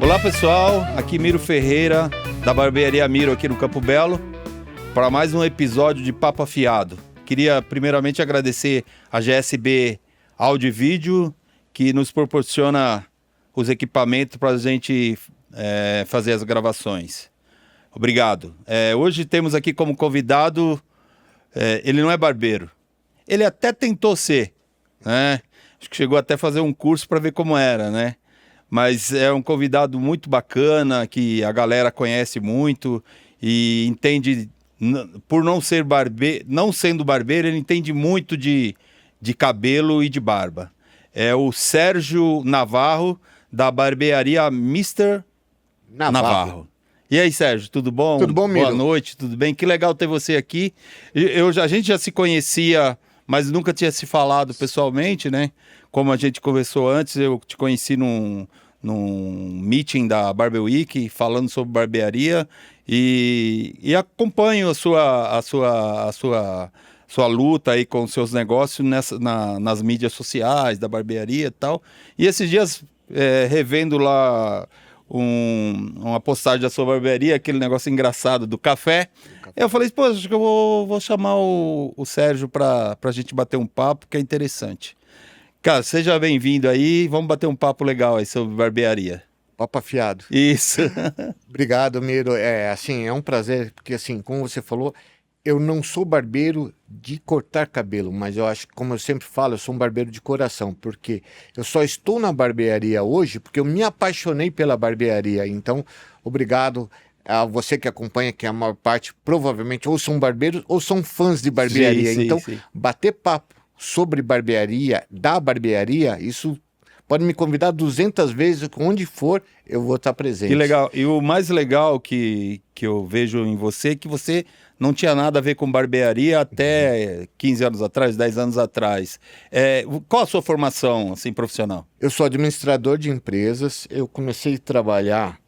Olá pessoal, aqui Miro Ferreira, da Barbearia Miro aqui no Campo Belo, para mais um episódio de Papo Afiado. Queria primeiramente agradecer a GSB Áudio e Vídeo, que nos proporciona os equipamentos para a gente fazer as gravações. Obrigado. Hoje temos aqui como convidado, ele não é barbeiro, ele até tentou ser, né? Acho que chegou até a fazer um curso para ver como era, né? Mas é um convidado muito bacana, que a galera conhece muito e entende, por não ser barbeiro, não sendo barbeiro, ele entende muito de cabelo e de barba. É o Sérgio Navarro, da barbearia Mr. Navarro. E aí, Sérgio, tudo bom? Tudo bom, Miro? Boa noite, tudo bem? Que legal ter você aqui. A gente já se conhecia, mas nunca tinha se falado pessoalmente, né? Como a gente conversou antes, eu te conheci num meeting da Barber Week, falando sobre barbearia, e acompanho a sua luta aí com os seus negócios nas mídias sociais da barbearia e tal. E esses dias, revendo lá uma postagem da sua barbearia, aquele negócio engraçado do café, eu falei, pô, acho que eu vou chamar o Sérgio pra gente bater um papo, que é interessante. Cara, seja bem-vindo aí, vamos bater um papo legal aí sobre barbearia. Papo afiado. Isso. Obrigado, Miro. É um prazer, porque assim, como você falou, eu não sou barbeiro de cortar cabelo, mas eu acho que, como eu sempre falo, eu sou um barbeiro de coração, porque eu só estou na barbearia hoje porque eu me apaixonei pela barbearia. Então, obrigado a você que acompanha, que a maior parte provavelmente ou são barbeiros ou são fãs de barbearia. Sim, então, sim. Bater papo sobre barbearia, da barbearia, isso pode me convidar 200 vezes, onde for, eu vou estar presente. Que legal. E o mais legal que eu vejo em você é que você não tinha nada a ver com barbearia até 15 anos atrás, 10 anos atrás. Qual a sua formação assim, profissional? Eu sou administrador de empresas, eu comecei a trabalhar,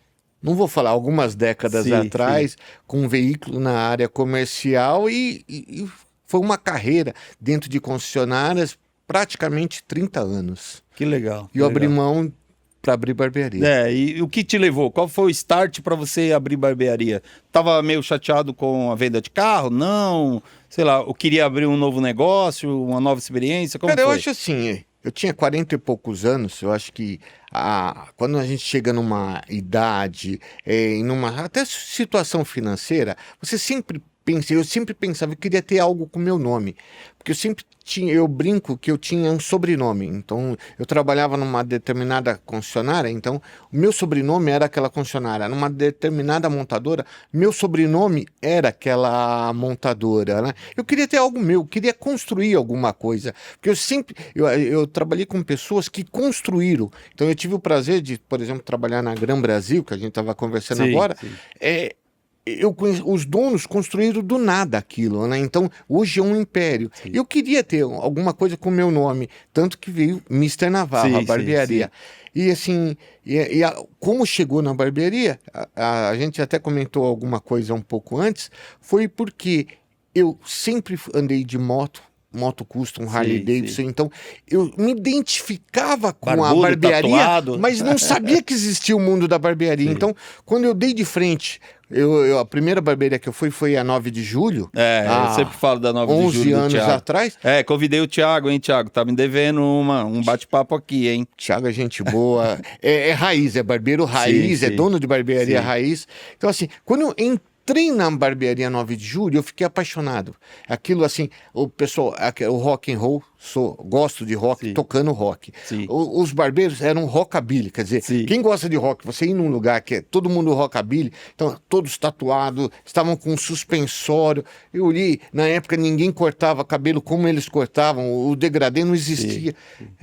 não vou falar, algumas décadas atrás, com um veículo na área comercial e foi uma carreira dentro de concessionárias, praticamente 30 anos. Que legal. E eu abri mão para abrir barbearia. E o que te levou? Qual foi o start para você abrir barbearia? Tava meio chateado com a venda de carro? Não? Sei lá, eu queria abrir um novo negócio, uma nova experiência? Como Cara, foi? eu acho assim, eu tinha 40 e poucos anos, eu acho que quando a gente chega numa idade, numa até situação financeira, você sempre eu sempre pensava, eu queria ter algo com meu nome, porque eu brinco que eu tinha um sobrenome, então eu trabalhava numa determinada concessionária, então o meu sobrenome era aquela concessionária, numa determinada montadora, meu sobrenome era aquela montadora, né? Eu queria ter algo meu, queria construir alguma coisa, porque eu trabalhei com pessoas que construíram, então eu tive o prazer de, por exemplo, trabalhar na Gran Brasil, que a gente estava conversando agora, os donos construíram do nada aquilo, né? Então, hoje é um império. Sim. Eu queria ter alguma coisa com o meu nome, tanto que veio Mr. Navarro, a barbearia. Sim. E assim, como chegou na barbearia, a gente até comentou alguma coisa um pouco antes, foi porque eu sempre andei de moto custom, Harley Davidson, então eu me identificava com Barbudo, a barbearia, tatuado, mas não sabia que existia o mundo da barbearia. Sim. Então, quando eu dei de frente, a primeira barbearia que eu fui a 9 de julho. Eu sempre falo da 9 de julho 11 anos atrás. Convidei o Thiago, hein, Thiago? Tá me devendo um bate-papo aqui, hein? Thiago é gente boa, é raiz, é barbeiro raiz, sim. Dono de barbearia raiz. Então, assim, quando eu entrei na barbearia 9 de julho, eu fiquei apaixonado. Aquilo assim, o pessoal, o rock and roll, gosto de rock, tocando rock. Os barbeiros eram rockabilly, quer dizer, quem gosta de rock, você ir num lugar que é todo mundo rockabilly, então todos tatuados, estavam com suspensório. Eu olhei, na época ninguém cortava cabelo como eles cortavam, o degradê não existia.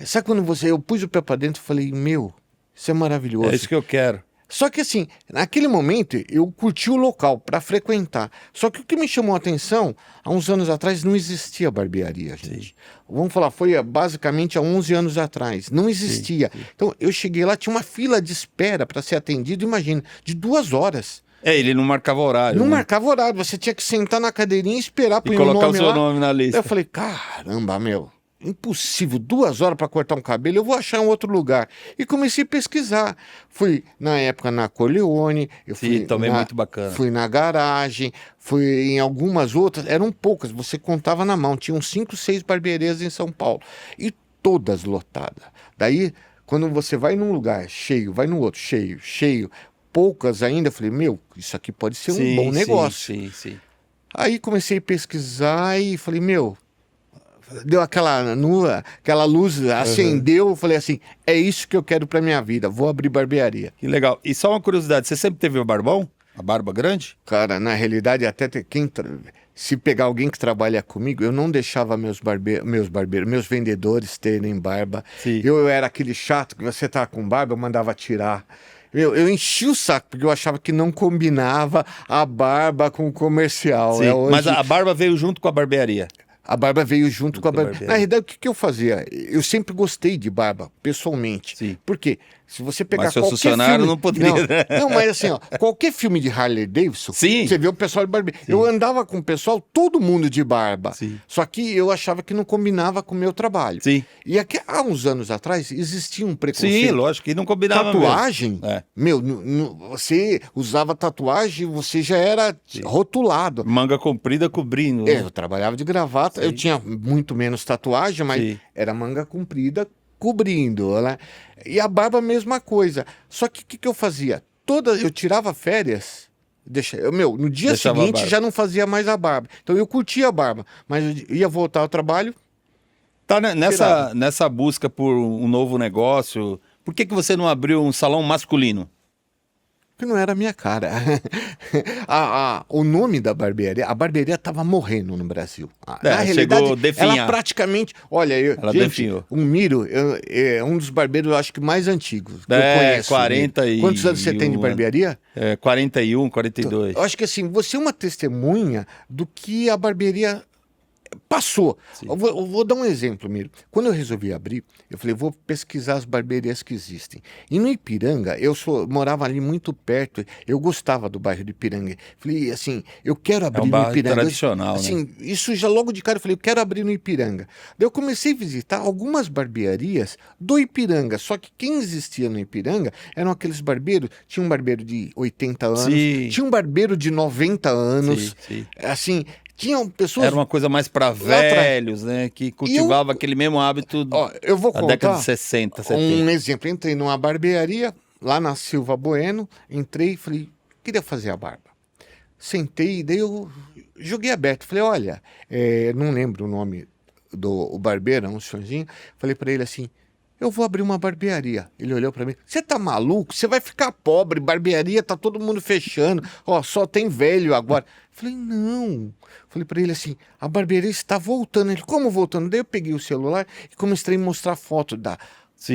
Sabe quando eu pus o pé pra dentro e falei, meu, isso é maravilhoso. É isso que eu quero. Só que assim, naquele momento eu curti o local para frequentar. Só que o que me chamou a atenção, há uns anos atrás não existia barbearia, gente. Vamos falar, foi basicamente há 11 anos atrás. Não existia. Então eu cheguei lá, tinha uma fila de espera para ser atendido, imagina, de 2 horas. Ele não marcava horário. Não marcava horário, você tinha que sentar na cadeirinha e esperar e colocar o seu lá. nome na lista. Eu falei, caramba, meu. impossível, 2 horas para cortar um cabelo, eu vou achar um outro lugar. E comecei a pesquisar. Fui, na época, na Corleone, Sim, também muito bacana. Fui na Garagem, fui em algumas outras, eram poucas, você contava na mão, tinham 5, 6 barbearias em São Paulo, e todas lotadas. Daí, quando você vai num lugar cheio, vai no outro cheio, cheio, poucas ainda, eu falei, meu, isso aqui pode ser um bom negócio. Sim. Aí comecei a pesquisar e falei, meu, deu aquela luz, acendeu, eu falei assim, é isso que eu quero pra minha vida, vou abrir barbearia. Que legal. E só uma curiosidade, você sempre teve o barbão? A barba grande? Cara, na realidade, até se pegar alguém que trabalha comigo, eu não deixava meus vendedores terem barba. Sim. Eu era aquele chato que você tá com barba, eu mandava tirar. Eu enchi o saco, porque eu achava que não combinava a barba com o comercial. Sim, mas a barba veio junto com a barbearia. A barba veio junto com a barba. Na realidade, o que eu fazia? Eu sempre gostei de barba, pessoalmente. Sim. Por quê? Se você pegar Mas seu qualquer funcionário filme... não poderia. Não, mas assim, ó, qualquer filme de Harley Davidson, Sim. você vê o pessoal de barba. Eu andava com o pessoal, todo mundo de barba. Sim. Só que eu achava que não combinava com o meu trabalho. Sim. E aqui, há uns anos atrás, existia um preconceito. Sim, lógico, e não combinava Tatuagem, mesmo. É. meu, você usava tatuagem, você já era rotulado. Manga comprida cobrindo. Eu trabalhava de gravata, eu tinha muito menos tatuagem, mas era manga comprida cobrindo, né? E a barba, a mesma coisa. Só que o que eu fazia? Eu tirava férias, no dia seguinte já não fazia mais a barba. Então eu curtia a barba, mas eu ia voltar ao trabalho. Tá nessa busca por um novo negócio, por que você não abriu um salão masculino? Que não era a minha cara. O nome da barbearia, a barbearia estava morrendo no Brasil. Na realidade, chegou a definhar. Ela praticamente... Olha, definhou. O Miro é um dos barbeiros, eu acho que mais antigos que eu conheço. 41. Quantos anos você tem de barbearia? 41, 42. Eu acho que assim, você é uma testemunha do que a barbearia passou. Eu vou dar um exemplo, Miro. Quando eu resolvi abrir, eu falei, vou pesquisar as barbearias que existem. E no Ipiranga, morava ali muito perto, eu gostava do bairro de Ipiranga. Falei assim, eu quero abrir no Ipiranga. Tradicional, assim, né? Isso já logo de cara, eu falei, eu quero abrir no Ipiranga. Daí eu comecei a visitar algumas barbearias do Ipiranga, só que quem existia no Ipiranga eram aqueles barbeiros, tinha um barbeiro de 80 anos, tinha um barbeiro de 90 anos, assim... Tinham pessoas... Era uma coisa mais para velhos, né? Que cultivava aquele mesmo hábito eu vou da contar década de 60, 70. Um exemplo. Entrei numa barbearia, lá na Silva Bueno, entrei e falei, queria fazer a barba. Sentei, daí eu joguei aberto. Falei, olha, não lembro o nome do barbeiro, um senhorzinho. Falei para ele assim, eu vou abrir uma barbearia. Ele olhou para mim, você tá maluco? Você vai ficar pobre, barbearia, tá todo mundo fechando. Só tem velho agora. Falei, não. Falei para ele assim, a barbearia está voltando. Ele, como voltando? Daí eu peguei o celular e comecei a mostrar foto da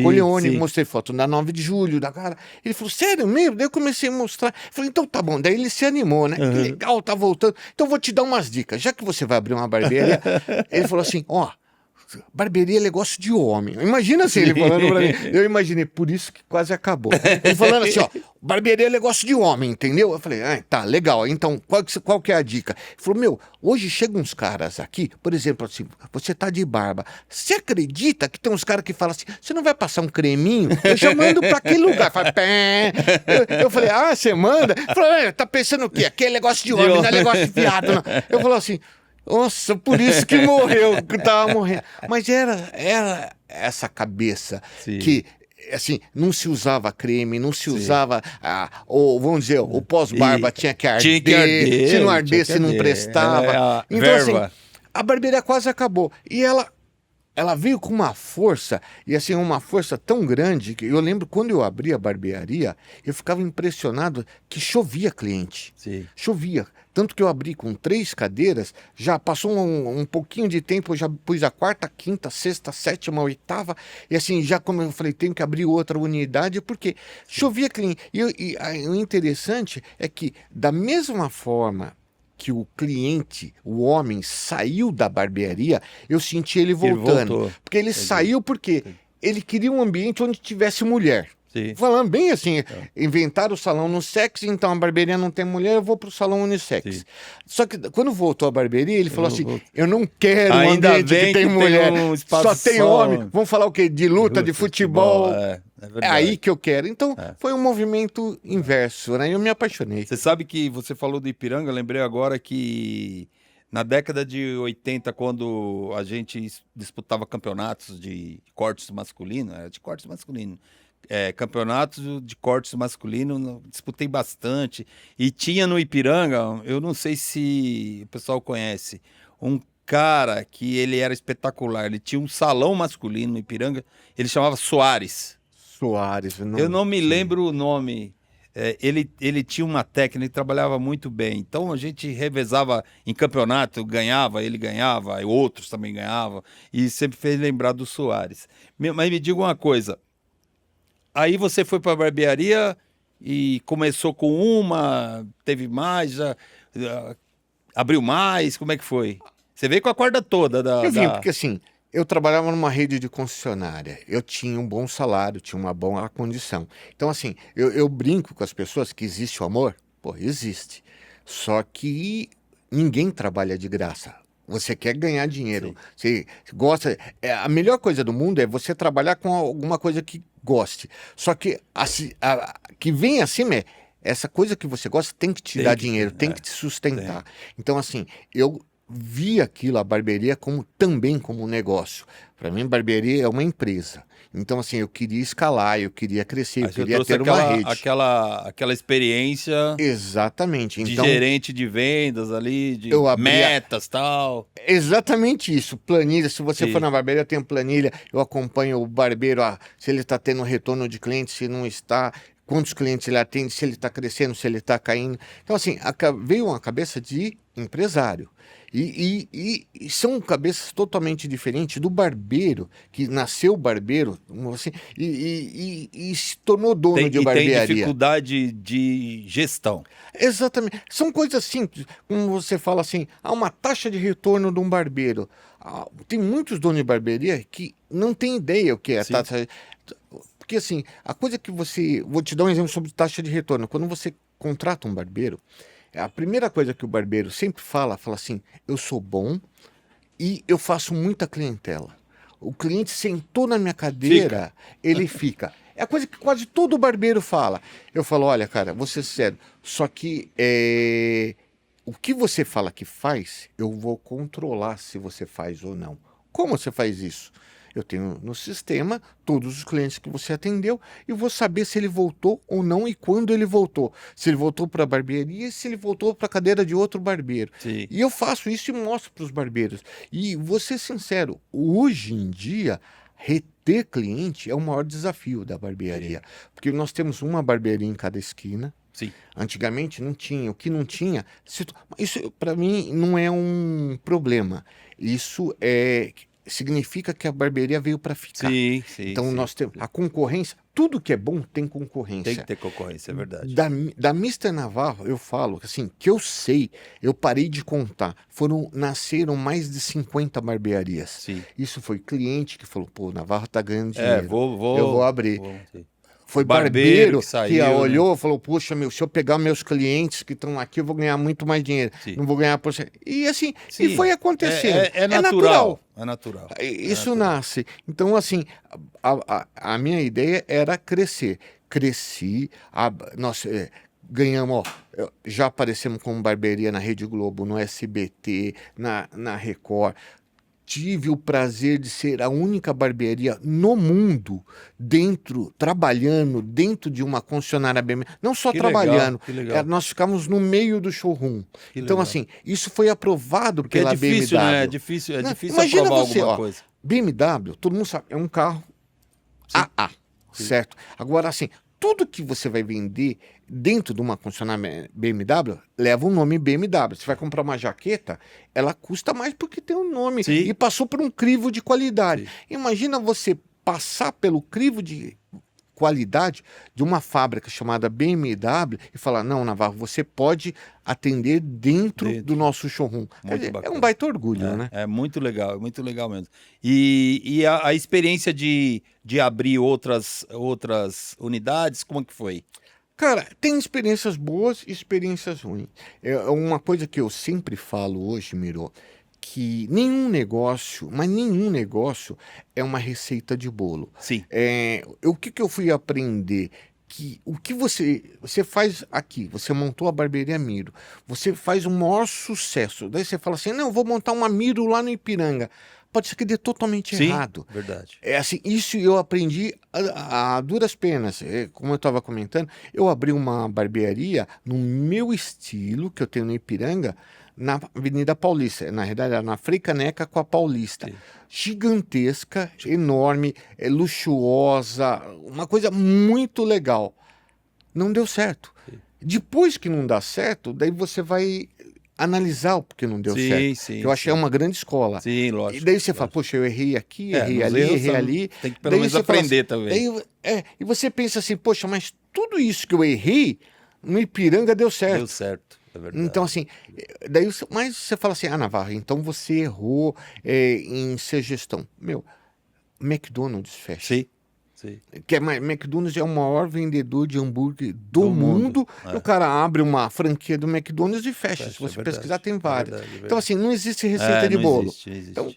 Corleone, mostrei foto da 9 de julho, da cara. Ele falou, sério mesmo? Daí eu comecei a mostrar. Falei, então tá bom. Daí ele se animou, né? Que legal, tá voltando. Então eu vou te dar umas dicas. Já que você vai abrir uma barbearia, ele falou assim, barbearia é negócio de homem. Imagina assim, ele falando pra mim. Eu imaginei, por isso que quase acabou. Ele falando assim, barbearia é negócio de homem, entendeu? Eu falei, tá, legal. Então, qual que é a dica? Ele falou, hoje chegam uns caras aqui, por exemplo, assim, você tá de barba. Você acredita que tem uns caras que falam assim, você não vai passar um creminho? Eu já mando pra aquele lugar. Eu falei, você manda? Ele falou, tá pensando o quê? Aqui é negócio de homem, não é negócio de viado, não. Eu falei assim, nossa, por isso que morreu, que tava morrendo. Mas era essa cabeça que, assim, não se usava creme, não se usava, vamos dizer, o pós-barba tinha que arder. Se não ardesse, não prestava. Então, assim, a barbearia quase acabou. E ela veio com uma força, e assim, uma força tão grande, que eu lembro quando eu abri a barbearia, eu ficava impressionado que chovia cliente. Chovia. Tanto que eu abri com 3 cadeiras, já passou um pouquinho de tempo, eu já pus a 4ª, 5ª, 6ª, 7ª, 8ª, e assim, já como eu falei, tenho que abrir outra unidade, porque chovia cliente. E o interessante é que, da mesma forma que o cliente, o homem, saiu da barbearia, eu senti ele voltando. Porque ele saiu porque ele queria um ambiente onde tivesse mulher. Sim. Falando bem assim, inventaram o salão unissex, então a barbearia não tem mulher, eu vou pro salão unissex. Sim. Só que quando voltou a barbearia, ele falou assim, vou- eu não quero um Ainda ambiente bem que tem que tem mulher, um espaço só tem só. homem. Vamos falar o quê? De luta, de futebol. É É verdade. aí que eu quero. Então, foi um movimento inverso, né? Eu me apaixonei. Você sabe que você falou do Ipiranga, eu lembrei agora que na década de 80, quando a gente disputava campeonatos de cortes masculino, era de cortes masculino, campeonatos de cortes masculino, disputei bastante. E tinha no Ipiranga, eu não sei se o pessoal conhece, um cara que ele era espetacular, ele tinha um salão masculino no Ipiranga, ele chamava Soares. Soares. Eu não me lembro o nome. Ele tinha uma técnica, ele trabalhava muito bem. Então a gente revezava em campeonato, ganhava, ele ganhava, e outros também ganhavam. E sempre fez lembrar do Soares. Mas me diga uma coisa. Aí você foi para a barbearia e começou com uma, teve mais, já abriu mais, como é que foi? Você veio com a corda toda Eu vim, porque assim, eu trabalhava numa rede de concessionária, eu tinha um bom salário, tinha uma boa condição. Então, assim, eu brinco com as pessoas que existe o amor. Pô, existe. Só que ninguém trabalha de graça. Você quer ganhar dinheiro. Você gosta. A melhor coisa do mundo é você trabalhar com alguma coisa que goste. Só que que vem acima é essa coisa que você gosta tem que te dar dinheiro, tem que te sustentar. Então, assim, eu vi aquilo, a barbearia, também como um negócio. Para mim, barbearia é uma empresa. Então, assim, eu queria escalar, eu queria crescer, eu queria ter uma rede. Aquela experiência. Exatamente. De então, gerente de vendas ali, de metas e tal. Exatamente isso. Planilha. Se você for na barbearia, eu tenho planilha. Eu acompanho o barbeiro, se ele está tendo retorno de cliente, se não está, quantos clientes ele atende, se ele está crescendo, se ele está caindo. Então, assim, veio uma cabeça de empresário. E são cabeças totalmente diferentes do barbeiro, que nasceu barbeiro, assim, e se tornou dono de barbearia. Tem dificuldade de gestão. Exatamente. São coisas simples, como você fala assim, há uma taxa de retorno de um barbeiro. Tem muitos donos de barbearia que não têm ideia o que é a taxa. Porque assim, a coisa que vou te dar um exemplo sobre taxa de retorno. Quando você contrata um barbeiro, a primeira coisa que o barbeiro sempre fala assim, eu sou bom e eu faço muita clientela. O cliente sentou na minha cadeira, ele fica. É a coisa que quase todo barbeiro fala. Eu falo, olha, cara, vou ser sério, só que o que você fala que faz, eu vou controlar se você faz ou não. Como você faz isso? Eu tenho no sistema todos os clientes que você atendeu e vou saber se ele voltou ou não e quando ele voltou. Se ele voltou para a barbearia e se ele voltou para a cadeira de outro barbeiro. Sim. E eu faço isso e mostro para os barbeiros. E vou ser sincero, hoje em dia, reter cliente é o maior desafio da barbearia. Porque nós temos uma barbearia em cada esquina. Sim. Antigamente não tinha. O que não tinha... Isso, para mim, não é um problema. Isso significa que a barbearia veio para ficar. Sim, então nós temos a concorrência, tudo que é bom tem concorrência. Tem que ter concorrência, é verdade. Da Mister Navarro, eu falo assim, que eu sei, eu parei de contar, nasceram mais de 50 barbearias. Sim. Isso foi cliente que falou, pô, Navarro tá ganhando dinheiro, eu vou abrir. Foi barbeiro que olhou e falou, puxa, se eu pegar meus clientes que estão aqui, eu vou ganhar muito mais dinheiro. Sim. Não vou ganhar por... E assim, e foi acontecendo. É natural. É natural. Isso nasce. Então, assim, a minha ideia era crescer. Cresci, nós ganhamos, já aparecemos como barbearia na Rede Globo, no SBT, na Record. Tive o prazer de ser a única barbearia no mundo trabalhando dentro de uma concessionária BMW. Não só trabalhando, nós ficamos no meio do showroom. Então, assim, isso foi aprovado pela difícil, BMW. Né? É difícil imagina aprovar você, alguma coisa. BMW, todo mundo sabe, é um carro AA, certo? Agora, assim, tudo que você vai vender dentro de uma concessionária BMW leva o nome BMW. Você vai comprar uma jaqueta, ela custa mais porque tem um nome e passou por um crivo de qualidade. Imagina você passar pelo crivo de qualidade de uma fábrica chamada BMW e falar, não, Navarro, você pode atender dentro do nosso showroom. Muito É bacana. um baita orgulho, né? É muito legal mesmo. E a experiência de abrir outras unidades, como que foi? Cara, tem experiências boas e experiências ruins. É uma coisa que eu sempre falo hoje, Miro, que nenhum negócio, mas nenhum negócio é uma receita de bolo. Sim, O que eu fui aprender? Que o que você faz aqui, você montou a barbearia Miro, você faz o maior sucesso. Daí você fala assim, não, eu vou montar uma Miro lá no Ipiranga. Pode ser que dê totalmente sim, errado. verdade. É assim, isso eu aprendi a duras penas. Como eu estava comentando, eu abri uma barbearia no meu estilo, que eu tenho no Ipiranga, na Avenida Paulista. Na realidade, era na Frei Caneca com a Paulista. Sim. Gigantesca, enorme, luxuosa, uma coisa muito legal. Não deu certo. Sim. Depois que não dá certo, daí você vai analisar o porquê não deu certo. Sim, Que eu achei uma grande escola. Sim, E lógico. daí você fala, poxa, eu errei aqui, errei nos ali, erros errei ali. tem que pelo Daí menos você fala aprender assim, também. e você pensa assim, poxa, mas tudo isso que eu errei, no Ipiranga deu certo. Deu certo, é verdade. Então, assim, mas você fala assim, Navarro, então você errou em ser gestão. Meu, McDonald's fecha. Sim. McDonald's é o maior vendedor de hambúrguer do mundo. mundo. E o cara abre uma franquia do McDonald's e fecha. Se você pesquisar, tem várias. Então, assim, não existe receita de bolo. Não existe. Então,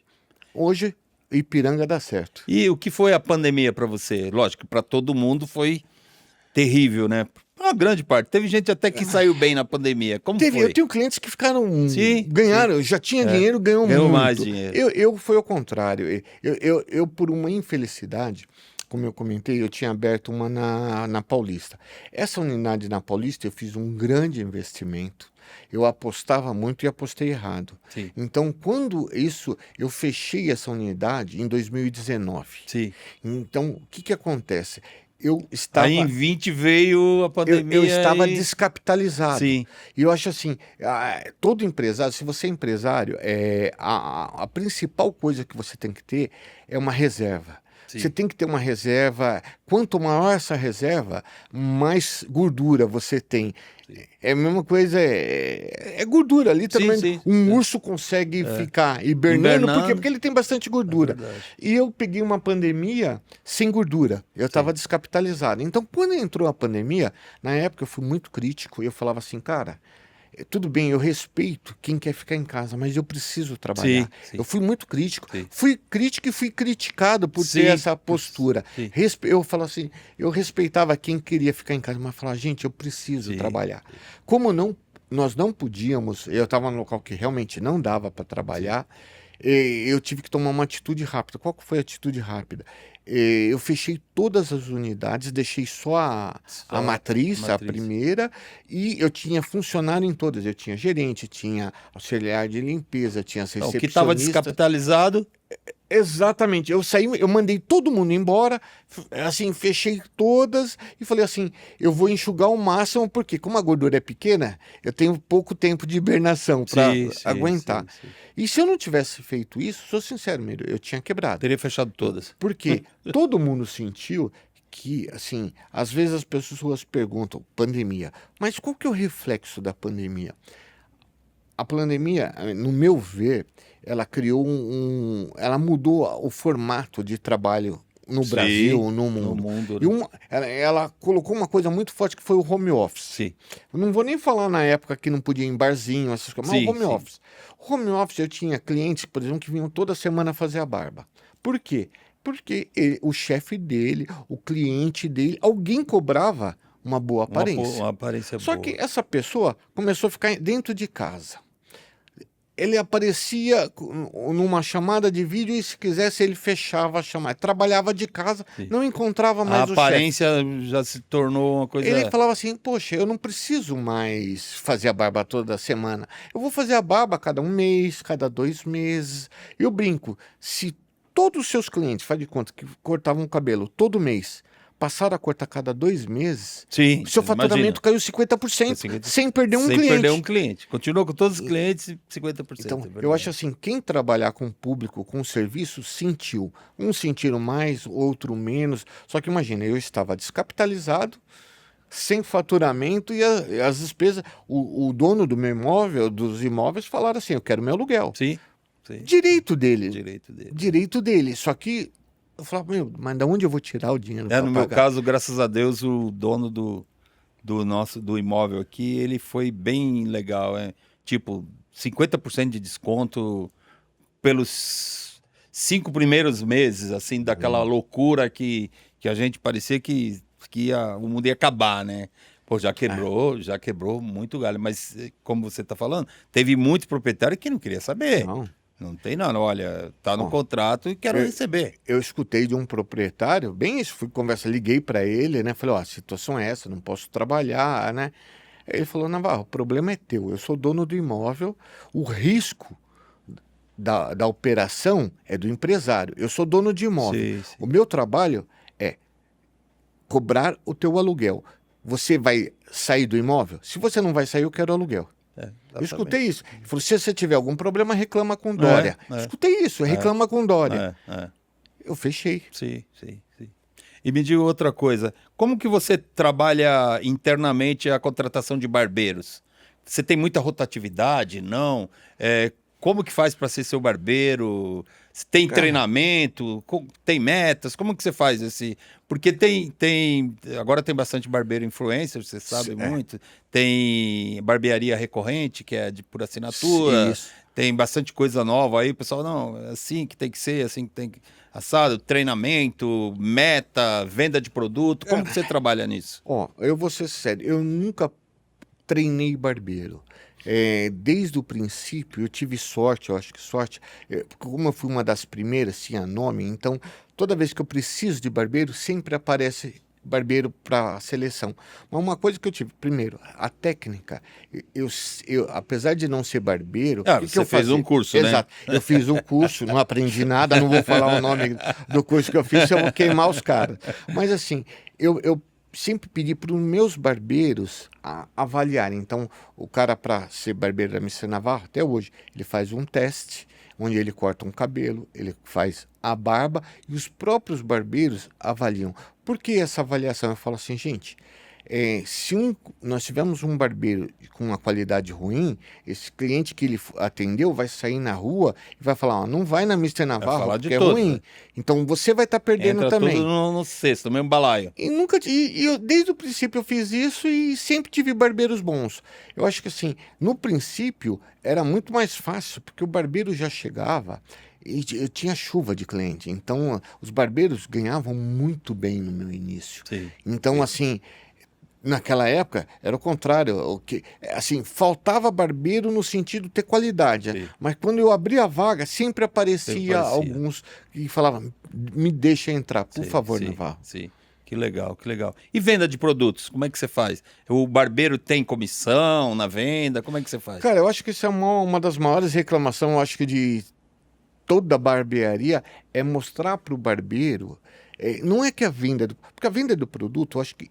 hoje, Ipiranga dá certo. E o que foi a pandemia para você? Lógico, para todo mundo foi terrível, né? Uma grande parte. Teve gente até que saiu bem na pandemia. Como foi? Eu tenho clientes que ficaram... ganharam, já tinha dinheiro, ganhou muito. mais dinheiro. Eu foi ao contrário. Eu, por uma infelicidade, como eu comentei, eu tinha aberto uma na Paulista. Essa unidade na Paulista, eu fiz um grande investimento. Eu apostava muito e apostei errado. Sim. Então, eu fechei essa unidade em 2019. Sim. Então, o que acontece? Aí em 20 veio a pandemia. Eu estava descapitalizado. Sim. E eu acho assim, todo empresário, se você é empresário, a principal coisa que você tem que ter é uma reserva. Sim. Você tem que ter uma reserva. Quanto maior essa reserva, mais gordura você tem. Sim. É a mesma coisa, é gordura, literalmente. Um urso consegue ficar hibernando porque ele tem bastante gordura. E eu peguei uma pandemia sem gordura. Eu estava descapitalizado. Então, quando entrou a pandemia, na época eu fui muito crítico e eu falava assim, cara, tudo bem, eu respeito quem quer ficar em casa, mas eu preciso trabalhar. Eu fui muito crítico. Fui crítico e fui criticado por ter essa postura. Eu falo assim, eu respeitava quem queria ficar em casa, mas falava, gente, eu preciso trabalhar. Como nós não podíamos, eu estava num local que realmente não dava para trabalhar, eu tive que tomar uma atitude rápida. Qual que foi a atitude rápida? Eu fechei todas as unidades, deixei só a matriz, a primeira, e eu tinha funcionário em todas. Eu tinha gerente, tinha auxiliar de limpeza, tinha recepcionista. O que estava descapitalizado... Exatamente, eu mandei todo mundo embora, assim, fechei todas e falei assim, eu vou enxugar o máximo, porque como a gordura é pequena, eu tenho pouco tempo de hibernação para aguentar. E se eu não tivesse feito isso, sou sincero, eu tinha quebrado. Teria fechado todas. Porque todo mundo sentiu que, assim, às vezes as pessoas perguntam, pandemia, mas qual que é o reflexo da pandemia? A pandemia, no meu ver, ela criou ela mudou o formato de trabalho no Brasil, no mundo. E ela colocou uma coisa muito forte que foi o home office. Sim. Eu não vou nem falar na época que não podia ir em barzinho, essas coisas, mas o home office. O home office, eu tinha clientes, por exemplo, que vinham toda semana fazer a barba. Por quê? Porque o chefe dele, o cliente dele, alguém cobrava uma boa aparência. Uma aparência Só boa. que essa pessoa começou a ficar dentro de casa. Ele aparecia numa chamada de vídeo e, se quisesse, ele fechava a chamada. Trabalhava de casa, não encontrava mais o chefe. A aparência já se tornou uma coisa... Ele falava assim, poxa, eu não preciso mais fazer a barba toda semana. Eu vou fazer a barba cada um mês, cada 2 meses. Eu brinco, se todos os seus clientes, faz de conta, que cortavam o cabelo todo mês, passaram a cortar cada 2 meses. Sim, Seu faturamento caiu 50%, sem perder um sem cliente. perder um cliente. Continuou com todos os clientes, 50%. Então, é eu acho assim, quem trabalhar com o público, com o serviço, sentiu. Uns sentiram mais, outro menos. Só que imagina, eu estava descapitalizado, sem faturamento e as despesas. O dono do meu imóvel, dos imóveis, falaram assim, eu quero meu aluguel. Sim, sim. Direito dele. Direito dele. Direito dele. Só que eu falava, meu, mas de onde eu vou tirar o dinheiro para No pagar? meu caso, graças a Deus, o dono do imóvel aqui, ele foi bem legal. Tipo, 50% de desconto pelos 5 primeiros meses, assim, daquela loucura que a gente parecia que o mundo ia acabar, né? Pô, já quebrou muito galho. Mas, como você está falando, teve muitos proprietários que não queriam saber. Não tem não, olha, tá no contrato e quero receber. Eu escutei de um proprietário, bem isso, fui conversa, liguei para ele, né? Falei, ó, a situação é essa, não posso trabalhar, né? Ele falou, Navarro, o problema é teu, eu sou dono do imóvel, o risco da operação é do empresário, eu sou dono de imóvel. Sim. O meu trabalho é cobrar o teu aluguel. Você vai sair do imóvel? Se você não vai sair, eu quero aluguel. Eu escutei isso. Ele falou, se você tiver algum problema, reclama com Dória. Escutei isso, reclama com Dória. Eu fechei. Sim. E me diga outra coisa, como que você trabalha internamente a contratação de barbeiros? Você tem muita rotatividade, não? Como que faz para ser seu barbeiro? Tem treinamento? Tem metas? Como que você faz esse... Porque agora tem bastante barbeiro influencer, você sabe muito. Tem barbearia recorrente, que é por assinatura. Isso. Tem bastante coisa nova aí. O pessoal, não, é assim que tem que ser, assim que tem que... Assado, treinamento, meta, venda de produto. Como que você trabalha nisso? Eu vou ser sério, eu nunca treinei barbeiro. Desde o princípio, eu tive sorte, eu acho que sorte, porque como eu fui uma das primeiras, tinha nome, então toda vez que eu preciso de barbeiro, sempre aparece barbeiro para seleção. Mas uma coisa que eu tive, primeiro, a técnica, eu apesar de não ser barbeiro... Você fez um curso, né? Exato, eu fiz um curso, não aprendi nada, não vou falar o nome do curso que eu fiz, eu vou queimar os caras. Mas assim, eu sempre pedi para os meus barbeiros avaliarem. Então, o cara, para ser barbeiro da Mr. Navarro, até hoje, ele faz um teste, onde ele corta um cabelo, ele faz a barba, e os próprios barbeiros avaliam. Por que essa avaliação? Eu falo assim, gente, se nós tivermos um barbeiro com uma qualidade ruim, esse cliente que ele atendeu vai sair na rua e vai falar, não vai na Mr. Navarro porque é ruim. Né? Então você vai estar perdendo Entra também. Tudo no cesto, no mesmo balaio. E eu, desde o princípio eu fiz isso e sempre tive barbeiros bons. Eu acho que assim, no princípio era muito mais fácil, porque o barbeiro já chegava e eu tinha chuva de cliente. Então os barbeiros ganhavam muito bem no meu início. Sim. Então assim... Naquela época, era o contrário, assim, faltava barbeiro no sentido de ter qualidade, Sim. mas quando eu abria a vaga, sempre aparecia alguns que falavam, me deixa entrar, por favor, Navarro. Sim, que legal, que legal. E venda de produtos, como é que você faz? O barbeiro tem comissão na venda, como é que você faz? Cara, eu acho que isso é uma das maiores reclamações, eu acho que de toda barbearia, é mostrar para o barbeiro, não é que a venda, porque a venda do produto, eu acho que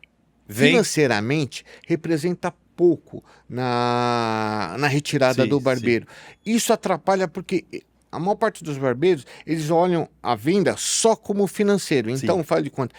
financeiramente representa pouco na retirada do barbeiro. Isso atrapalha porque a maior parte dos barbeiros, eles olham a venda só como financeiro. Então, faz de conta.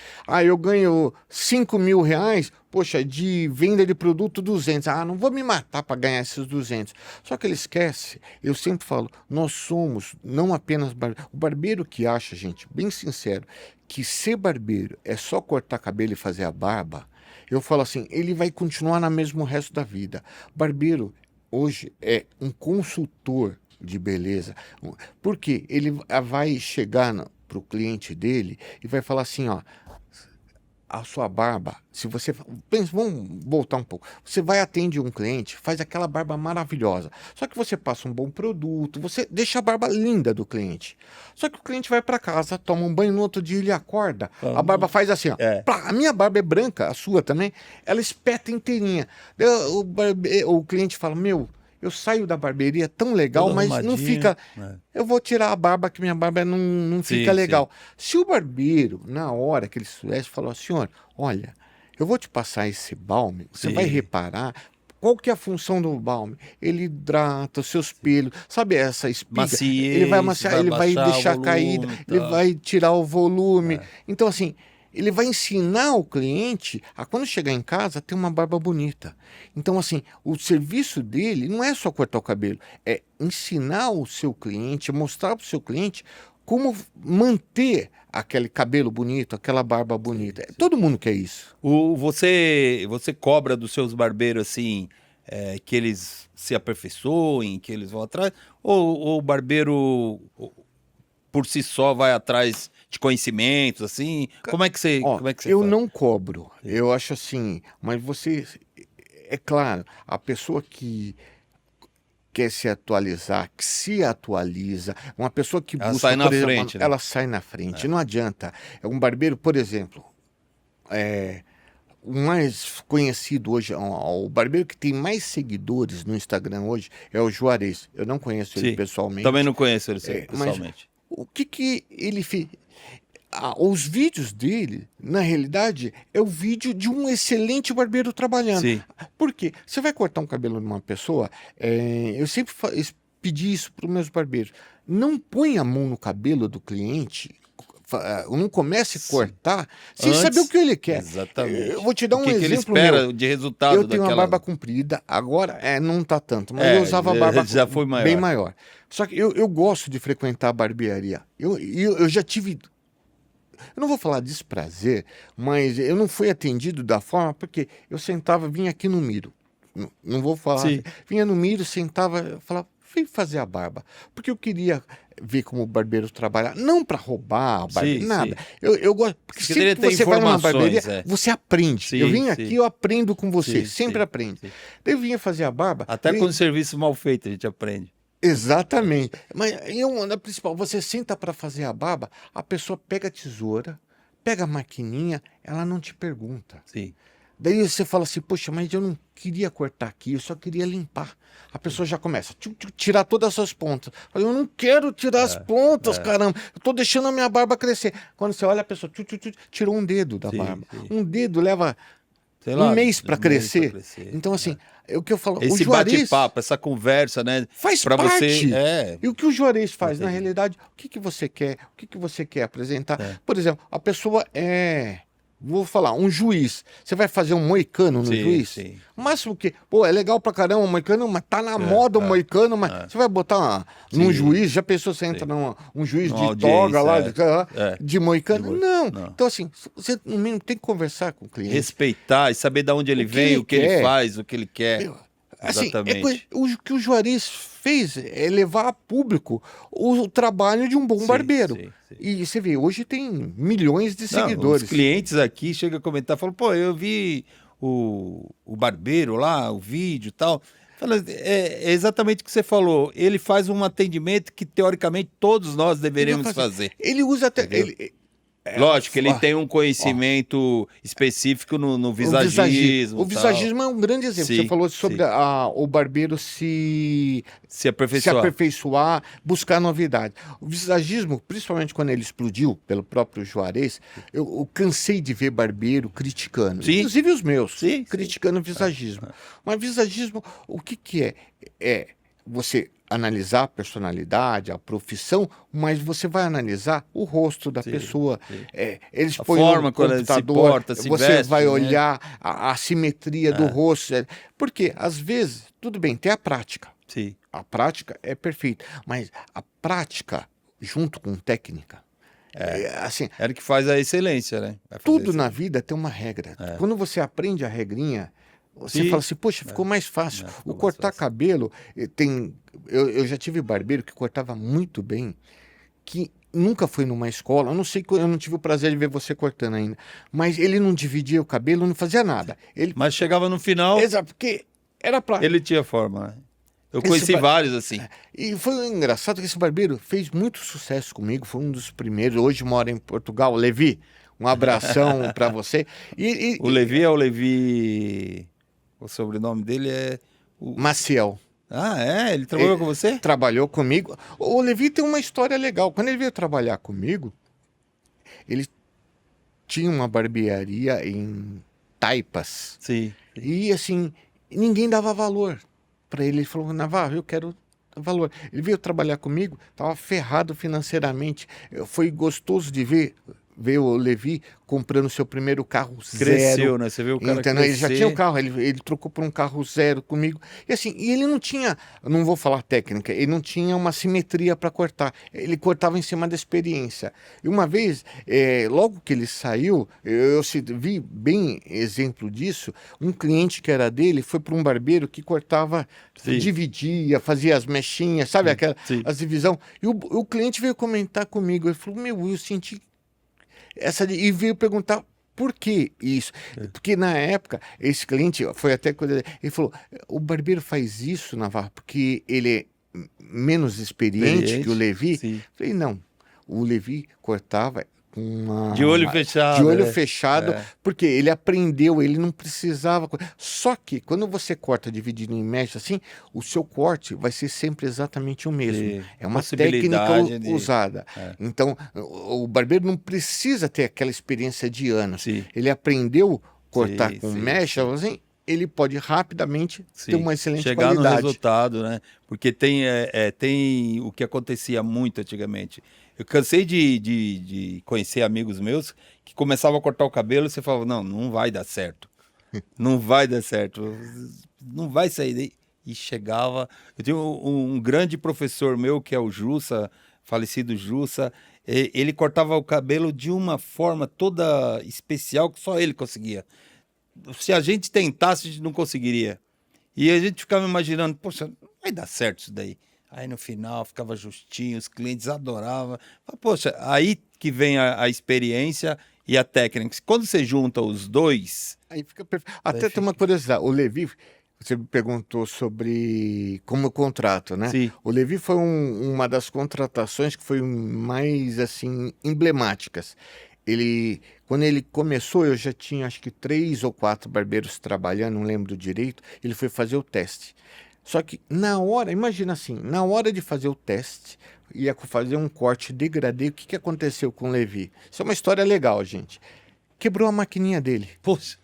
Eu ganho 5 mil reais, poxa, de venda de produto 200. Não vou me matar para ganhar esses 200. Só que ele esquece. Eu sempre falo, nós somos não apenas barbeiro. O barbeiro que acha, gente, bem sincero, que ser barbeiro é só cortar cabelo e fazer a barba, eu falo assim, ele vai continuar na mesma o resto da vida. Barbeiro, hoje, é um consultor de beleza. Porque ele vai chegar para o cliente dele e vai falar assim, a sua barba, se você... Vamos voltar um pouco. Você vai atender um cliente, faz aquela barba maravilhosa. Só que você passa um bom produto, você deixa a barba linda do cliente. Só que o cliente vai para casa, toma um banho, no outro dia ele acorda, a barba faz assim, a minha barba é branca, a sua também, ela espeta inteirinha. O cliente fala, eu saio da barbearia tão legal, Todo mas não arrumadinho, fica. né? Eu vou tirar a barba, que minha barba não Sim, fica sim. legal. Se o barbeiro, na hora que ele soubesse, falou: senhor, olha, eu vou te passar esse balme, você Sim. vai reparar. Qual que é a função do balme? Ele hidrata os seus pelos, sabe essa espiga? Maciez, Ele vai amaciar, ele vai baixar o deixar volume caída, e ele tal. vai tirar o volume. É. Então, assim, ele vai ensinar o cliente a, quando chegar em casa, ter uma barba bonita. Então, assim, o serviço dele não é só cortar o cabelo, é ensinar o seu cliente, mostrar para o seu cliente como manter aquele cabelo bonito, aquela barba bonita. Todo mundo quer isso. Você cobra dos seus barbeiros assim, que eles se aperfeiçoem, que eles vão atrás? Ou o barbeiro por si só vai atrás de conhecimentos, assim? Como é que você, Ó, como é que você eu faz? não cobro. Eu acho assim, mas você, é claro, a pessoa que quer se atualizar, que se atualiza, uma pessoa que Ela busca, sai na por exemplo, frente, né? ela sai na frente. Não adianta. É um barbeiro, por exemplo, o mais conhecido hoje, o barbeiro que tem mais seguidores no Instagram hoje é o Juarez. Eu não conheço ele Sim. pessoalmente. Também não conheço ele Mas pessoalmente. o que ele fez? Os vídeos dele, na realidade, é o vídeo de um excelente barbeiro trabalhando. Sim. Por quê? Você vai cortar um cabelo de uma pessoa, eu sempre pedi isso para os meus barbeiros. Não põe a mão no cabelo do cliente, não comece a cortar sem Antes, saber o que ele quer. exatamente. Eu vou te dar O um que que ele exemplo espera meu. de resultado Eu tenho uma daquela... barba comprida, agora não tá tanto, mas eu usava já- barba já foi maior. bem maior. Só que eu gosto de frequentar a barbearia. Eu já tive. Eu não vou falar desprazer, mas eu não fui atendido da forma, porque eu sentava, vinha aqui no Miro. Não vou falar. Sim. Vinha no Miro, sentava, falava, vem fazer a barba. Porque eu queria ver como o barbeiro trabalha. Não para roubar a barba, Sim, nada. sim. Eu gosto. Porque Você sempre queria que ter você vai numa informações, barbearia, você aprende. Sim, eu vim sim. aqui, eu aprendo com você. Sim, Sempre sim, aprende. sim. Daí eu vinha fazer a barba. Até e- com o serviço mal feito a gente aprende. Exatamente. Mas na principal, você senta para fazer a barba, a pessoa pega a tesoura, pega a maquininha, ela não te pergunta. Sim. Daí você fala assim, poxa, mas eu não queria cortar aqui, eu só queria limpar. A pessoa já começa a tirar todas as suas pontas. Eu não quero tirar as pontas, caramba. Eu tô deixando a minha barba crescer. Quando você olha, a pessoa tirou um dedo da Sim, barba. sim. Um dedo leva Sei um lá, mês para um mês pra crescer. crescer. Então, assim, é o que eu falo, o Esse Juarez bate-papo, essa conversa, né? faz Pra parte. você. E o que o Juarez faz, na Entendi. realidade, o que você quer? O que você quer apresentar? É. Por exemplo, a pessoa vou falar, um juiz. Você vai fazer um moicano no Sim, juiz? sim. O máximo que, pô, é legal pra caramba o moicano, mas tá na moda o moicano, mas você vai botar num Sim. juiz, já pensou você entra um juiz Numa de toga lá, audiência, de moicano? Não. Não. Então, assim, você no mínimo tem que conversar com o cliente. Respeitar e saber de onde ele O que vem, ele o que ele quer. faz, o que ele quer. Meu, assim, Exatamente. o que o Juarez fez é levar a público o trabalho de um bom Sim, barbeiro. sim, sim. E você vê, hoje tem milhões de Não, seguidores. os clientes aqui chegam a comentar, falam, pô, eu vi o barbeiro lá, o vídeo e tal. Fala, é exatamente o que você falou. Ele faz um atendimento que, teoricamente, todos nós deveríamos fazer. Ele usa até. Entendeu? Lógico, ele tem um conhecimento específico no visagismo. O visagismo é um grande exemplo. Sim, Você falou sobre sim. o barbeiro se Se aperfeiçoar. aperfeiçoar, buscar novidade. O visagismo, principalmente quando ele explodiu pelo próprio Juarez, eu cansei de ver barbeiro criticando. Sim. Inclusive os meus, Sim, criticando o visagismo. Mas visagismo, o que é? É você analisar a personalidade, a profissão, mas você vai analisar o rosto da pessoa. Eles A põem forma no como ela se computador, porta, se você veste, vai né? olhar a simetria do rosto. Porque, às vezes, tudo bem, tem a prática. Sim. A prática é perfeita, mas a prática junto com técnica, assim, Era o que faz a excelência, né? Vai fazer tudo isso. na vida tem uma regra. Quando você aprende a regrinha, você Sim. fala assim, poxa, ficou mais fácil. ficou O mais cortar fácil. cabelo, eu já tive barbeiro que cortava muito bem, que nunca foi numa escola, eu não sei, eu não tive o prazer de ver você cortando ainda, mas ele não dividia o cabelo, não fazia nada. Ele, Mas chegava no final, exato, porque era pra... ele tinha forma, né? Eu Esse conheci ba- vários assim. E foi engraçado que esse barbeiro fez muito sucesso comigo, foi um dos primeiros. Hoje mora em Portugal. Levi, um abração para você. O Levi é o Levi. O sobrenome dele é. Maciel. Ah, é? Ele trabalhou com você? Trabalhou comigo. O Levi tem uma história legal. Quando ele veio trabalhar comigo, ele tinha uma barbearia em Taipas. Sim. E assim, ninguém dava valor para ele. Ele falou, Navarro, eu quero valor. Ele veio trabalhar comigo, estava ferrado financeiramente. Foi gostoso de ver o Levi comprando seu primeiro carro Cresceu, zero. né? Você viu o cara Entendeu? Ele já tinha o crescer. carro, ele trocou por um carro zero comigo. E assim, e ele não tinha, eu não vou falar técnica, ele não tinha uma simetria para cortar. Ele cortava em cima da experiência. E uma vez, logo que ele saiu, vi bem exemplo disso. Um cliente que era dele foi para um barbeiro que cortava, Sim. dividia, fazia as mechinhas, sabe aquela, Sim. as divisão. E o cliente veio comentar comigo, ele falou, eu senti e veio perguntar por que isso. Porque na época, esse cliente, foi até quando ele falou, o barbeiro faz isso, Navarro, porque ele é menos experiente que o Levi. Sim. Eu falei, não, o Levi cortava com De olho fechado. de olho né? fechado, porque ele aprendeu, ele não precisava. Só que quando você corta dividindo em mecha assim, o seu corte vai ser sempre exatamente o mesmo. Sim. É uma Possibilidade técnica de- usada. Então, o barbeiro não precisa ter aquela experiência de anos. Sim. Ele aprendeu cortar Sim, com sim, mecha, assim, ele pode rapidamente ter Sim. uma excelente Chegar no qualidade. resultado, né? Porque tem o que acontecia muito antigamente. Eu cansei de conhecer amigos meus que começavam a cortar o cabelo e você falava, não vai dar certo. Não vai dar certo. Não vai sair daí. E chegava... Eu tenho um grande professor meu, que é o Jussa, falecido Jussa. Ele cortava o cabelo de uma forma toda especial que só ele conseguia. Se a gente tentasse, a gente não conseguiria. E a gente ficava imaginando, poxa, não vai dar certo isso daí. Aí no final ficava justinho, os clientes adoravam. Poxa, aí que vem a experiência e a técnica. Quando você junta os dois, Aí fica perfeito. Até tem uma curiosidade. O Levi, você me perguntou sobre como contrato, né? sim, O Levi foi uma das contratações que foi mais assim emblemáticas. Quando ele começou, eu já tinha acho que 3 ou 4 barbeiros trabalhando, não lembro direito. Ele foi fazer o teste. Só que na hora, imagina assim, na hora de fazer o teste, ia fazer um corte degradê. O que aconteceu com o Levi? Isso é uma história legal, gente. Quebrou a maquininha dele. poxa,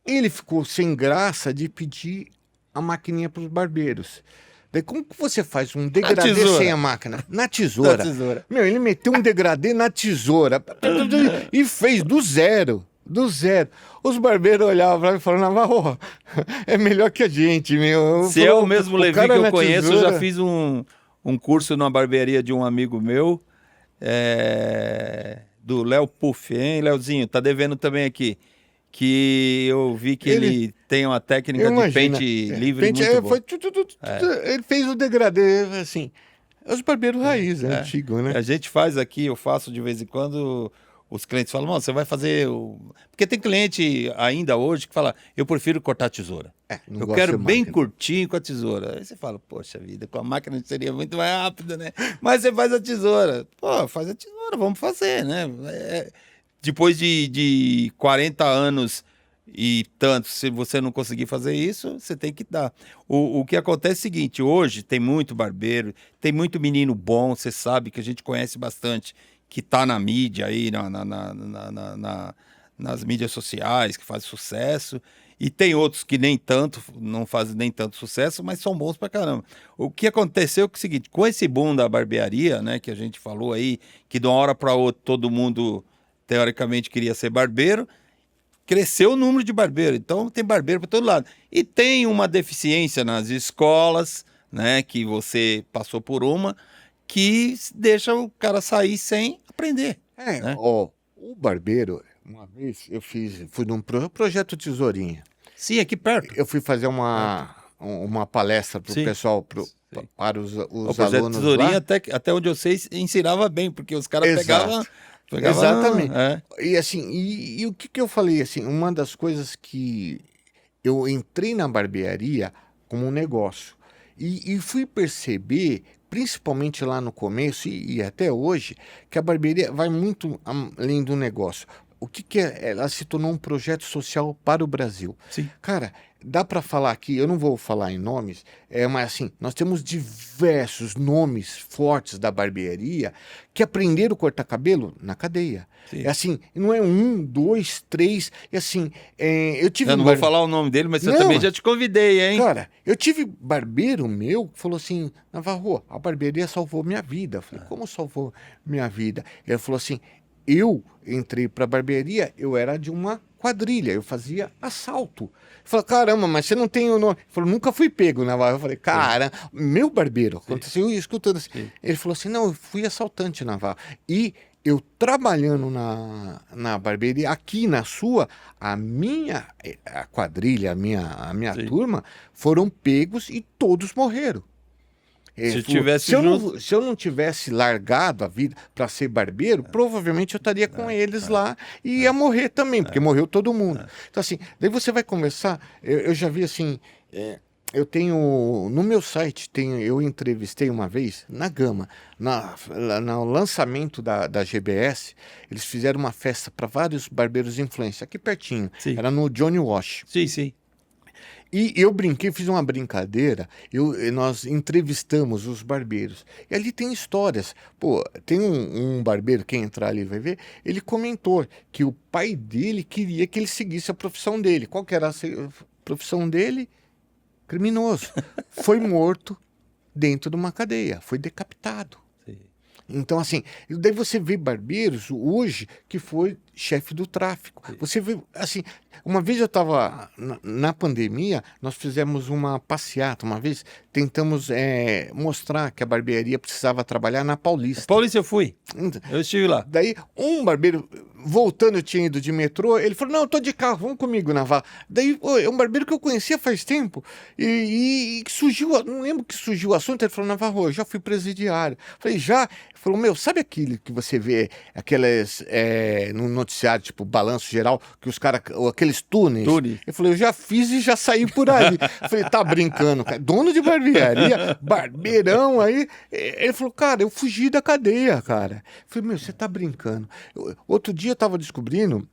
Ele ficou sem graça de pedir a maquininha para os barbeiros. Daí como que você faz um degradê tesoura. sem a máquina? Na tesoura. Na tesoura. Meu, ele meteu um degradê na tesoura e fez do zero. Do zero. Os barbeiros olhavam para mim e falavam, Navarro, é melhor que a gente, meu. se é o mesmo Levi que cara eu na conheço, eu tesoura. já fiz um curso numa barbearia de um amigo meu, do Léo Puff, hein, Léozinho? Tá devendo também aqui. Que eu vi que ele tem uma técnica de Imagina. pente livre Pente, muito boa. foi ele fez o degradê, assim. Os barbeiros raiz, antigo, né? A gente faz aqui, eu faço de vez em quando, os clientes falam, você vai fazer Porque tem cliente ainda hoje que fala, eu prefiro cortar a tesoura. Não Eu gosto quero de bem máquina. curtinho com a tesoura. Aí você fala, poxa vida, com a máquina seria muito mais rápido, né? Mas você faz a tesoura. Pô, faz a tesoura, vamos fazer, né? Depois de 40 anos e tanto, se você não conseguir fazer isso, você tem que dar. O que acontece é o seguinte, hoje tem muito barbeiro, tem muito menino bom, você sabe que a gente conhece bastante, que tá na mídia aí, nas mídias sociais, que faz sucesso, e tem outros que nem tanto, não fazem nem tanto sucesso, mas são bons pra caramba. O que aconteceu é o seguinte, com esse boom da barbearia, né, que a gente falou aí, que de uma hora para outra todo mundo teoricamente queria ser barbeiro, cresceu o número de barbeiro, então tem barbeiro para todo lado. E tem uma deficiência nas escolas, né, que você passou por uma, que deixa o cara sair sem aprender. né? Ó, o barbeiro, uma vez fui num projeto Tesourinha. Sim, aqui perto. Eu fui fazer uma palestra para o Sim. pessoal, Sim. para os O projeto alunos Tesourinha, lá. até onde eu sei, ensinava bem, porque os caras Exato. pegavam... Exatamente. É. E assim, e o que eu falei, assim, uma das coisas que eu entrei na barbearia como um negócio e fui perceber, principalmente lá no começo e até hoje, que a barbearia vai muito além do negócio. O que é? Ela se tornou um projeto social para o Brasil. Sim. Cara, dá para falar aqui, eu não vou falar em nomes, mas assim, nós temos diversos nomes fortes da barbearia que aprenderam a cortar cabelo na cadeia. Sim. É assim, não é 1, 2, 3, e assim, eu tive Eu não vou falar o nome dele, mas eu também já te convidei, hein? Cara, eu tive barbeiro meu que falou assim, Navarro, a barbearia salvou minha vida. Eu falei, como salvou minha vida? Ele falou assim, eu entrei para barbearia, eu era de uma quadrilha, eu fazia assalto. Eu falei, caramba, mas você não tem o nome. Ele falou, nunca fui pego, Navarro. Eu falei, cara, meu barbeiro, aconteceu isso, escutando assim. Ele falou assim, não, eu fui assaltante, Navarro. E eu trabalhando na barbearia, aqui na sua, a quadrilha, a minha turma, foram pegos e todos morreram. Se eu não tivesse largado a vida para ser barbeiro, provavelmente eu estaria com eles lá e ia morrer também, porque morreu todo mundo. Então, assim, daí você vai conversar. Eu já vi assim. Eu tenho. No meu site, eu entrevistei uma vez, na Gama, no lançamento da GBS, eles fizeram uma festa para vários barbeiros influência, aqui pertinho. Sim. Era no Johnny Wash. Sim, sim. E eu brinquei, fiz uma brincadeira, nós entrevistamos os barbeiros. E ali tem histórias. Pô, tem um barbeiro, quem entrar ali vai ver, ele comentou que o pai dele queria que ele seguisse a profissão dele. Qual que era a profissão dele? Criminoso. Foi morto dentro de uma cadeia, foi decapitado. Sim. Então, assim, daí você vê barbeiros hoje que foi chefe do tráfico. Sim. Você vê, assim, uma vez eu estava, na pandemia, nós fizemos uma passeata, uma vez tentamos mostrar que a barbearia precisava trabalhar na Paulista. Paulista eu fui, eu estive lá. Daí um barbeiro, voltando, eu tinha ido de metrô, ele falou, não, eu tô de carro, vamos comigo, Navarro. Daí, é um barbeiro que eu conhecia faz tempo, e surgiu, não lembro que surgiu o assunto, ele falou, Navarro, eu já fui presidiário. Falei, já? Ele falou, meu, sabe aquilo que você vê, aquelas, no noticiário, tipo, balanço geral, que os caras, aqueles túneis? Eu falei, eu já fiz e já saí por ali. Eu falei, tá brincando, cara, dono de barbearia, barbeirão aí. Ele falou, cara, eu fugi da cadeia, cara. Eu falei, meu, você tá brincando. Outro dia eu tava descobrindo,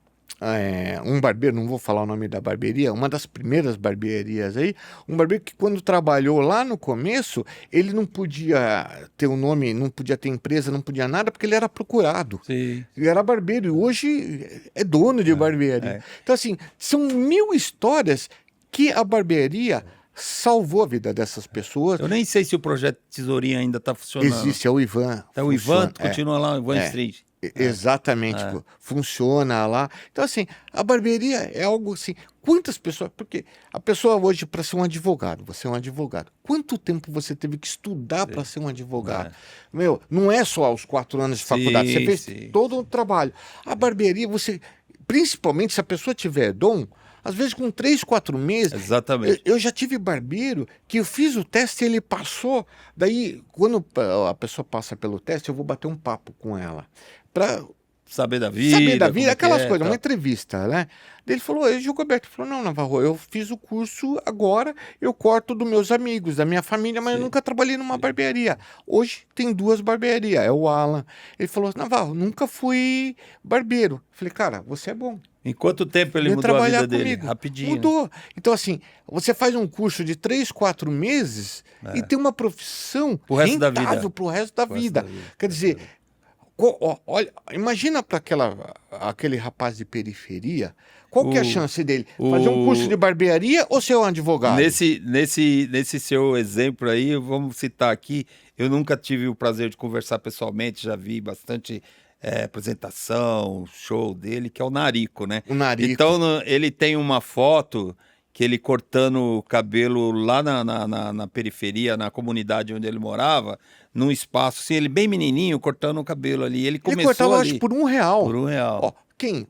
um barbeiro, não vou falar o nome da barbearia, uma das primeiras barbearias aí, um barbeiro que quando trabalhou lá no começo, ele não podia ter um nome, não podia ter empresa, não podia nada, porque ele era procurado. Sim. Ele era barbeiro e hoje é dono de barbearia. Então, assim, são 1000 histórias que a barbearia salvou a vida dessas pessoas. Eu nem sei se o projeto Tesourinha ainda está funcionando. Existe, é o Ivan. É o Ivan, continua lá, o Ivan Street. Exatamente, funciona lá. Então, assim, a barbearia é algo assim. Quantas pessoas. Porque a pessoa hoje, para ser um advogado, você é um advogado. Quanto tempo você teve que estudar para ser um advogado? Meu, não é só os 4 anos de faculdade, você fez todo o trabalho. A barbearia, você. Principalmente se a pessoa tiver dom. Às vezes com 3, 4 meses. Exatamente. Eu já tive barbeiro que eu fiz o teste e ele passou. Daí, quando a pessoa passa pelo teste, eu vou bater um papo com ela. Para saber da vida, aquelas coisas, uma entrevista, né? Daí ele falou, Gilberto, falou, não, Navarro, eu fiz o curso agora, eu corto dos meus amigos, da minha família, mas eu nunca trabalhei numa barbearia. Hoje tem 2 barbearias, é o Alan. Ele falou, Navarro, nunca fui barbeiro. Eu falei, cara, você é bom. Em quanto tempo ele mudou a vida dele? Rapidinho. Mudou. Então, assim, você faz um curso de 3, 4 meses e tem uma profissão rentável pro resto da vida. Quer dizer, olha, imagina para aquele rapaz de periferia, qual que é a chance dele? Fazer um curso de barbearia ou ser um advogado? Nesse seu exemplo aí, vamos citar aqui, eu nunca tive o prazer de conversar pessoalmente, já vi bastante apresentação, show dele, que é o Narico, né? O Narico. Então, ele tem uma foto que ele cortando o cabelo lá na periferia, na comunidade onde ele morava, num espaço, assim, ele bem menininho, cortando o cabelo ali. Ele começou cortava, ali, acho, por R$1. Por R$1. Ó, quem?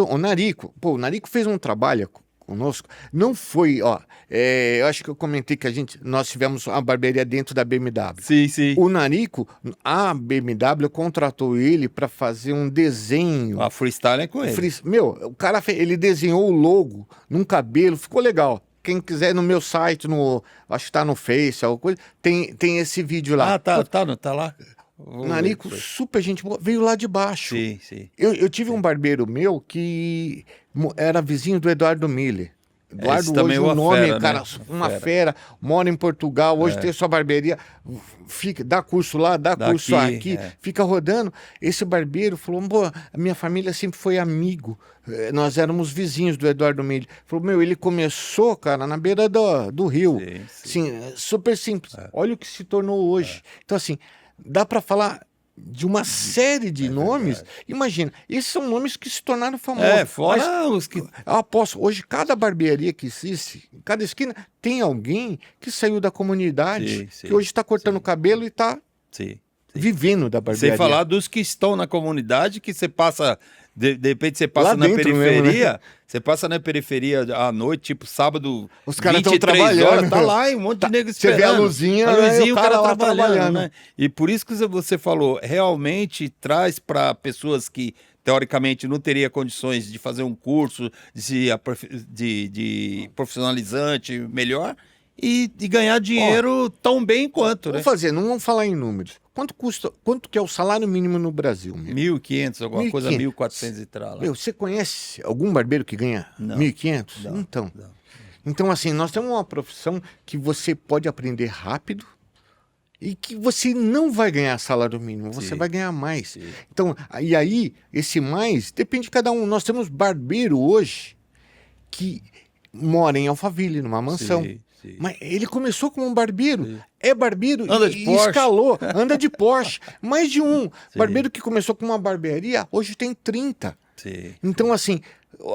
O Narico. Pô, o Narico fez um trabalho conosco. Não foi, eu acho que eu comentei que nós tivemos uma barbearia dentro da BMW. Sim, sim. O Narico, a BMW contratou ele para fazer um desenho. A freestyle é com ele. Meu, o cara ele desenhou o logo num cabelo, ficou legal. Quem quiser no meu site, acho que tá no Face, alguma coisa, tem esse vídeo lá. Ah, tá lá. Narico, super gente boa, veio lá de baixo. Sim. Eu tive um barbeiro meu que era vizinho do Eduardo Miller. Eduardo Esse hoje também é o uma nome, fera, cara, né? uma fera, mora em Portugal, hoje tem sua barbearia, fica, dá curso lá, dá curso aqui, fica rodando. Esse barbeiro falou, pô, a minha família sempre foi amigo, nós éramos vizinhos do Eduardo Milho. Falou, meu, ele começou, cara, na beira do rio, assim, super simples. Olha o que se tornou hoje. Então, assim, dá para falar de uma série de nomes. Verdade. Imagina, esses são nomes que se tornaram famosos. Fora os que... Eu aposto, hoje cada barbearia que existe, em cada esquina, tem alguém que saiu da comunidade, que hoje está cortando o cabelo e está vivendo da barbearia. Sem falar dos que estão na comunidade, que você passa... De repente você passa Lá na dentro periferia, mesmo, né? você passa na periferia à noite, tipo sábado, Os caras estão 23 trabalhando. horas, tá lá, e um monte de nego esperando. Você vê a luzinha, o cara lá trabalhando, né? E por isso que você falou, realmente traz para pessoas que teoricamente não teria condições de fazer um curso de profissionalizante melhor e ganhar dinheiro tão bem quanto, né? Vamos fazer, não vamos falar em números. Quanto que é o salário mínimo no Brasil? 1.500, alguma coisa, 1.400 e tal. Meu, você conhece algum barbeiro que ganha 1.500? Então. Então, assim, nós temos uma profissão que você pode aprender rápido e que você não vai ganhar salário mínimo, você vai ganhar mais. Então, e aí, esse mais depende de cada um. Nós temos barbeiro hoje que mora em Alphaville, numa mansão. Mas ele começou como um barbeiro, é barbeiro anda de Porsche. Escalou, anda de Porsche, mais de um. Barbeiro que começou com uma barbearia, hoje tem 30. Então, assim,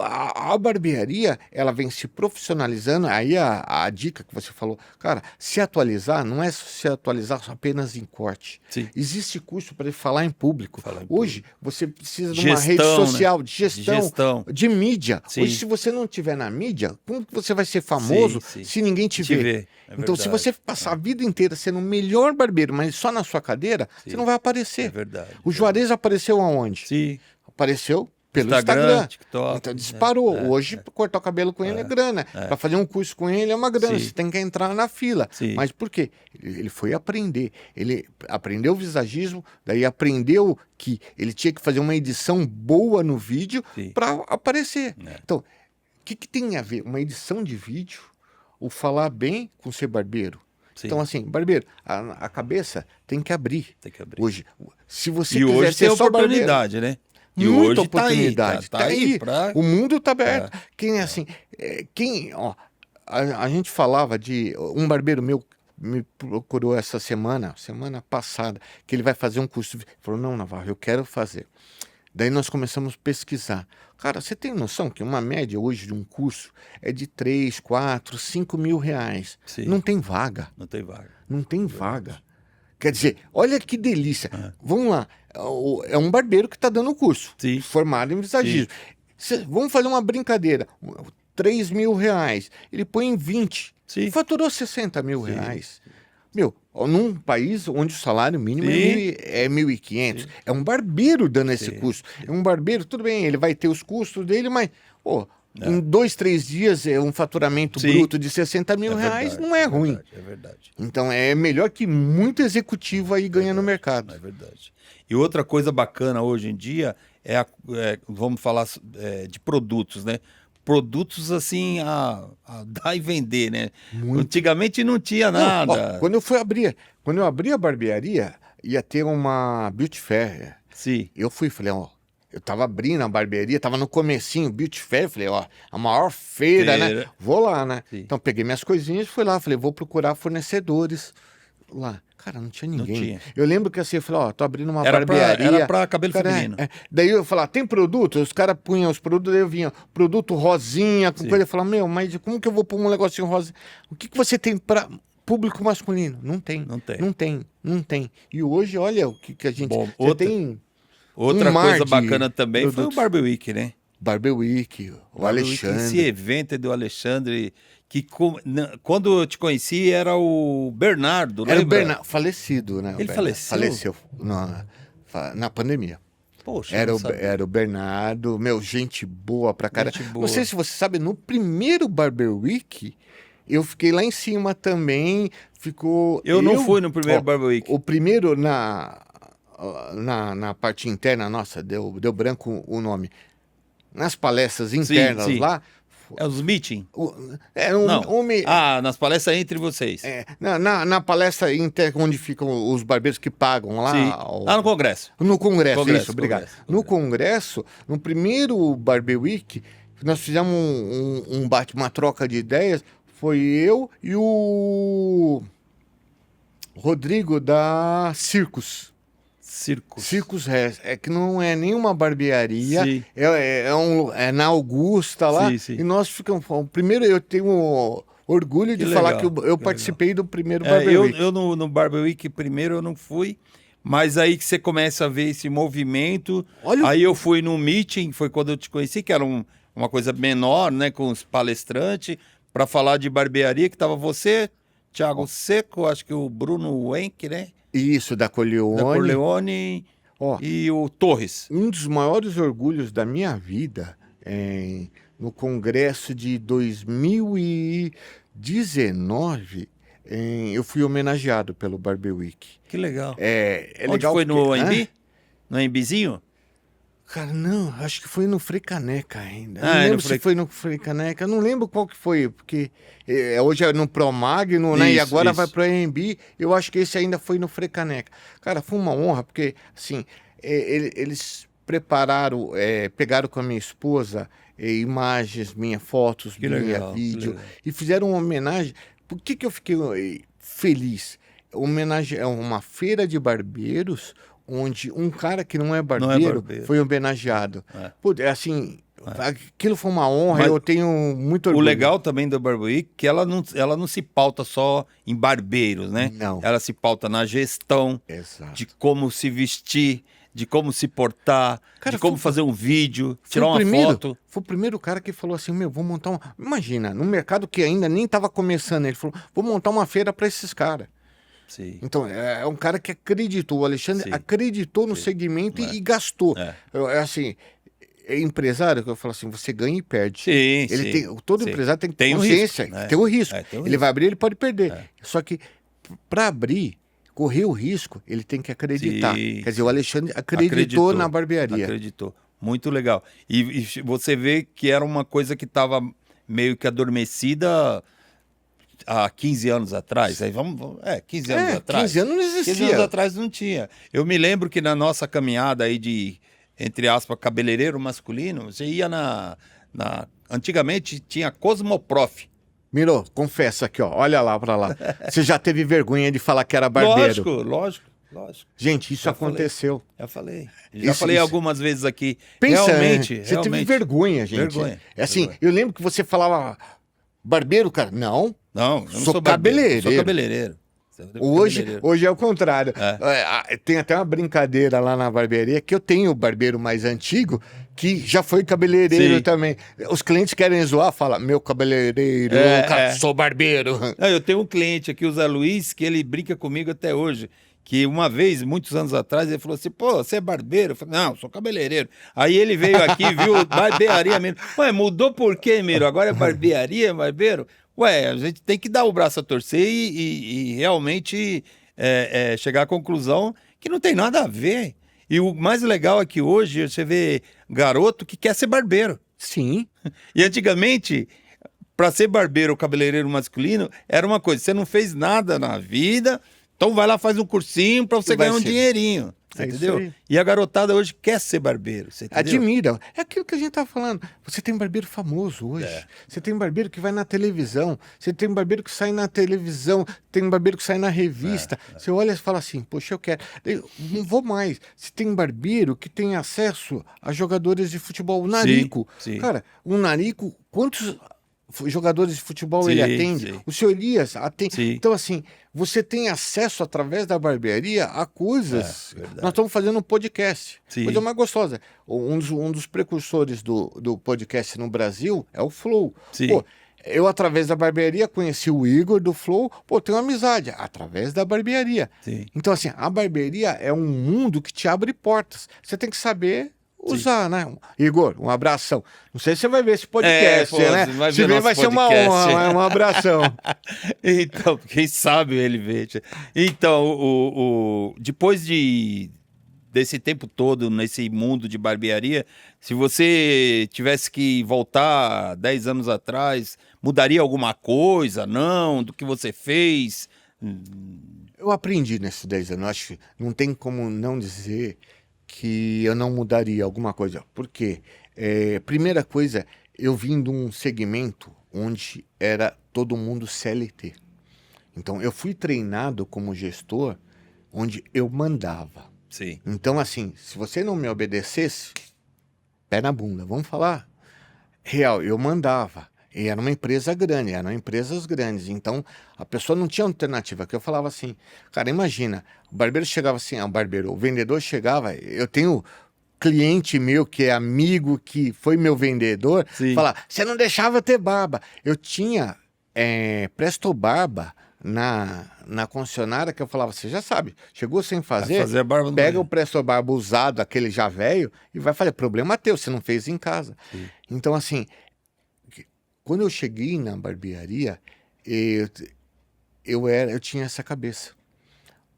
a barbearia, ela vem se profissionalizando. Aí a dica que você falou, cara, se atualizar não é se atualizar apenas em corte. Existe curso para falar em público. Hoje, você precisa de uma rede social, de gestão, de mídia. Hoje, se você não estiver na mídia, como que você vai ser famoso se ninguém te vê? Então, se você passar a vida inteira sendo o melhor barbeiro, mas só na sua cadeira, você não vai aparecer. O Juarez apareceu aonde? Apareceu pelo Instagram. TikTok, então disparou. Hoje, cortar o cabelo com ele é grana. Para fazer um curso com ele é uma grana. Você tem que entrar na fila. Mas por quê? Ele foi aprender. Ele aprendeu o visagismo, daí aprendeu que ele tinha que fazer uma edição boa no vídeo para aparecer. Então, o que tem a ver? Uma edição de vídeo, o falar bem com ser barbeiro. Então, assim, barbeiro, a cabeça tem que abrir. Hoje, se você quiser hoje ser tem só oportunidade, barbeiro, né? E muita hoje oportunidade. Tá aí. O mundo está aberto. Quem é assim, a gente falava de um barbeiro meu me procurou essa semana passada, que ele vai fazer um curso. Ele falou, não, Navarro, eu quero fazer. Daí nós começamos a pesquisar. Cara, você tem noção que uma média hoje de um curso é de 3, 4, 5 mil reais. Não tem vaga. Não tem vaga. Quer dizer, olha que delícia. Vamos lá. É um barbeiro que está dando o curso, formado em visagismo. Vamos fazer uma brincadeira. 3 mil reais. Ele põe em 20. Faturou 60 mil reais. Meu, num país onde o salário mínimo é 1.500. É um barbeiro dando esse curso. É um barbeiro, tudo bem, ele vai ter os custos dele, mas... em 2, 3 dias é um faturamento bruto de 60 mil reais, não é ruim. É verdade. Então é melhor que muito executivo aí ganha no mercado. É verdade. E outra coisa bacana hoje em dia vamos falar de produtos, né? Produtos assim a dar e vender, né? Antigamente não tinha nada. Quando eu abri a barbearia, ia ter uma beauty fair. Eu falei, eu tava abrindo a barbearia, tava no comecinho, Beauty Fair, falei, a maior feira, né? Vou lá, né? Então peguei minhas coisinhas e fui lá, falei, vou procurar fornecedores lá. Cara, não tinha ninguém. Eu lembro que assim, eu falei, tô abrindo uma barbearia. Era pra cabelo feminino. Daí eu falava, tem produto? Os caras punham os produtos, daí eu vinha, produto rosinha, com coisa. Eu falava, meu, mas como que eu vou pôr um negocinho rosa? O que você tem para público masculino? Não tem. E hoje, olha o que a gente... tem... Outra coisa bacana também foi o Barber Week, né? Barber Week, o Alexandre. Esse evento do Alexandre, que quando eu te conheci era o Bernardo, lembra? Era o Bernardo, falecido, né? Ele faleceu na pandemia. Poxa, era o Bernardo, meu, gente boa pra cara. Não sei se você sabe, no primeiro Barber Week, eu fiquei lá em cima também, Eu não fui no primeiro Barber Week. O primeiro na parte interna, nossa, deu branco o nome. Nas palestras internas lá, É os meeting? Não. Nas palestras entre vocês. Na palestra onde ficam os barbeiros que pagam lá. Sim. No Congresso. No Congresso, isso, obrigado. No Congresso, no primeiro Barber Week, nós fizemos uma troca de ideias. Foi eu e o Rodrigo da Circus. Circus Rest. É que não é nenhuma barbearia. Sim. É na Augusta lá. Sim, sim. E nós ficamos. Primeiro eu tenho orgulho de falar que eu participei do primeiro Barber Week. Eu no Barber Week primeiro eu não fui. Mas aí que você começa a ver esse movimento. Aí eu fui no meeting, foi quando eu te conheci, que era uma coisa menor, né? Com os palestrantes, para falar de barbearia, que tava você, Thiago Seco, acho que o Bruno Wenck, né? Isso, da Corleone. E o Torres. Um dos maiores orgulhos da minha vida, no congresso de 2019, eu fui homenageado pelo Barber Week. Que legal. Onde legal foi no AMB? No AMBzinho? Cara, não, acho que foi no Frei Caneca ainda. Não lembro se foi no Frei Caneca, eu não lembro qual que foi, porque hoje é no Promag, né, e agora vai pro AMB, eu acho que esse ainda foi no Frei Caneca. Cara, foi uma honra, porque, assim, eles prepararam, pegaram com a minha esposa imagens, fotos, vídeo, e fizeram uma homenagem. Por que eu fiquei feliz? Homenagem é uma feira de barbeiros, onde um cara que não é barbeiro foi homenageado. Assim, aquilo foi uma honra. Mas eu tenho muito orgulho. O legal também do Barber Week é que ela não se pauta só em barbeiros, né? Não. Ela se pauta na gestão, de como se vestir, de como se portar, de como fazer um vídeo, tirar uma foto. Foi o primeiro cara que falou assim, vou montar uma... Imagina, no mercado que ainda nem estava começando, ele falou, vou montar uma feira para esses caras. Sim. Então, é um cara que acreditou, o Alexandre acreditou no segmento e gastou. Assim, empresário, que eu falo assim, você ganha e perde. Todo empresário tem que ter consciência, tem o risco. Ele vai abrir, ele pode perder. Só que, para abrir, correr o risco, ele tem que acreditar. Quer dizer, o Alexandre acreditou na barbearia. Acreditou. Muito legal. E você vê que era uma coisa que estava meio que adormecida há 15 anos atrás. Aí 15 anos atrás. 15 anos não existia. 15 anos atrás não tinha. Eu me lembro que na nossa caminhada aí de, entre aspas, cabeleireiro masculino, você ia antigamente tinha Cosmoprof. Miro, confessa aqui, olha lá pra lá. Você já teve vergonha de falar que era barbeiro? Lógico. Gente, isso aconteceu. Já falei. Já falei algumas vezes aqui. Pensa, realmente. Você teve vergonha, gente. Eu lembro que você falava, barbeiro, cara? Não, eu não sou cabeleireiro. Sou cabeleireiro. Hoje é o contrário. Tem até uma brincadeira lá na barbearia que eu tenho o barbeiro mais antigo que já foi cabeleireiro também. Os clientes querem zoar, fala, meu cabeleireiro, sou barbeiro. Eu tenho um cliente aqui, o Zé Luiz, que ele brinca comigo até hoje. Que uma vez, muitos anos atrás, ele falou assim, você é barbeiro? Eu falei, não, sou cabeleireiro. Aí ele veio aqui, viu, barbearia mesmo. Mudou por quê, Miro? Agora é barbearia, barbeiro? A gente tem que dar o braço a torcer e realmente chegar à conclusão que não tem nada a ver. E o mais legal é que hoje você vê garoto que quer ser barbeiro. Sim. E antigamente, para ser barbeiro ou cabeleireiro masculino, era uma coisa, você não fez nada na vida, então vai lá, faz um cursinho para você ganhar um dinheirinho. Você entendeu? E a garotada hoje quer ser barbeiro. Você admira. É aquilo que a gente tá falando. Você tem barbeiro famoso hoje. Você tem barbeiro que vai na televisão. Você tem barbeiro que sai na televisão. Tem barbeiro que sai na revista. Você olha e fala assim, poxa, eu quero. Eu não vou mais. Você tem barbeiro que tem acesso a jogadores de futebol. O Narico. Sim. Cara, o Narico, quantos jogadores de futebol ele atende? O seu Elias atende. Então, assim, você tem acesso através da barbearia a coisas. Nós estamos fazendo um podcast. Coisa mais gostosa. Um dos precursores do podcast no Brasil é o Flow. Eu, através da barbearia, conheci o Igor do Flow. Tenho uma amizade através da barbearia. Então, assim, a barbearia é um mundo que te abre portas. Você tem que saber usar, né? Igor, um abração. Não sei se você vai ver esse podcast, né? Se ver, vai ser uma honra, um abração. Então, quem sabe ele vê. Então, depois desse tempo todo nesse mundo de barbearia, se você tivesse que voltar 10 anos atrás, mudaria alguma coisa? Não? Do que você fez? Eu aprendi nesses 10 anos. Acho que não tem como não dizer que eu não mudaria alguma coisa. Por quê? Primeira coisa, eu vim de um segmento onde era todo mundo CLT. Então, eu fui treinado como gestor onde eu mandava. Sim. Então, assim, se você não me obedecesse, pé na bunda, vamos falar real, eu mandava. E era uma empresa grande, eram empresas grandes. Então, a pessoa não tinha alternativa. Que eu falava assim, cara, imagina, o barbeiro chegava assim, o vendedor chegava, eu tenho cliente meu que é amigo, que foi meu vendedor, falar, você não deixava eu ter barba. Eu tinha Presto Barba na concessionária, que eu falava, você já sabe, chegou sem fazer barba pega o Presto Barba usado, aquele já velho, e vai falar, problema teu, você não fez em casa. Sim. Então, assim, quando eu cheguei na barbearia, eu tinha essa cabeça.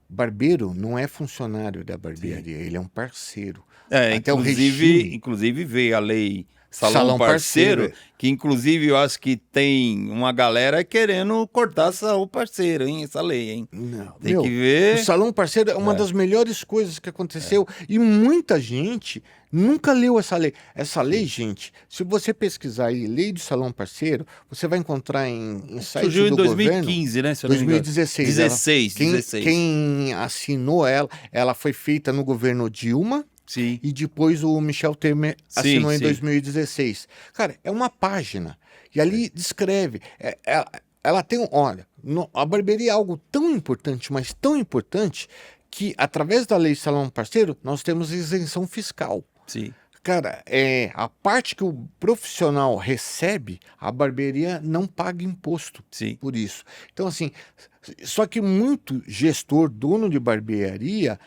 Barbeiro não é funcionário da barbearia, ele é um parceiro. Até inclusive veio a lei Salão Parceiro, que inclusive eu acho que tem uma galera querendo cortar Salão Parceiro, hein? Essa lei, hein? Não, tem que ver. O Salão Parceiro é uma das melhores coisas que aconteceu e muita gente nunca leu essa lei. Essa lei, gente, se você pesquisar aí, lei do Salão Parceiro, você vai encontrar em site Surgiu do em governo. 2015, né? 2016. 16. Quem assinou ela foi feita no governo Dilma. Sim. E depois o Michel Temer assinou em 2016. Cara, é uma página. E ali descreve. Ela tem olha, a barbearia é algo tão importante, mas tão importante, que através da lei Salão Parceiro, nós temos isenção fiscal. Sim. Cara, a parte que o profissional recebe, a barbearia não paga imposto por isso. Então, assim, só que muito gestor, dono de barbearia,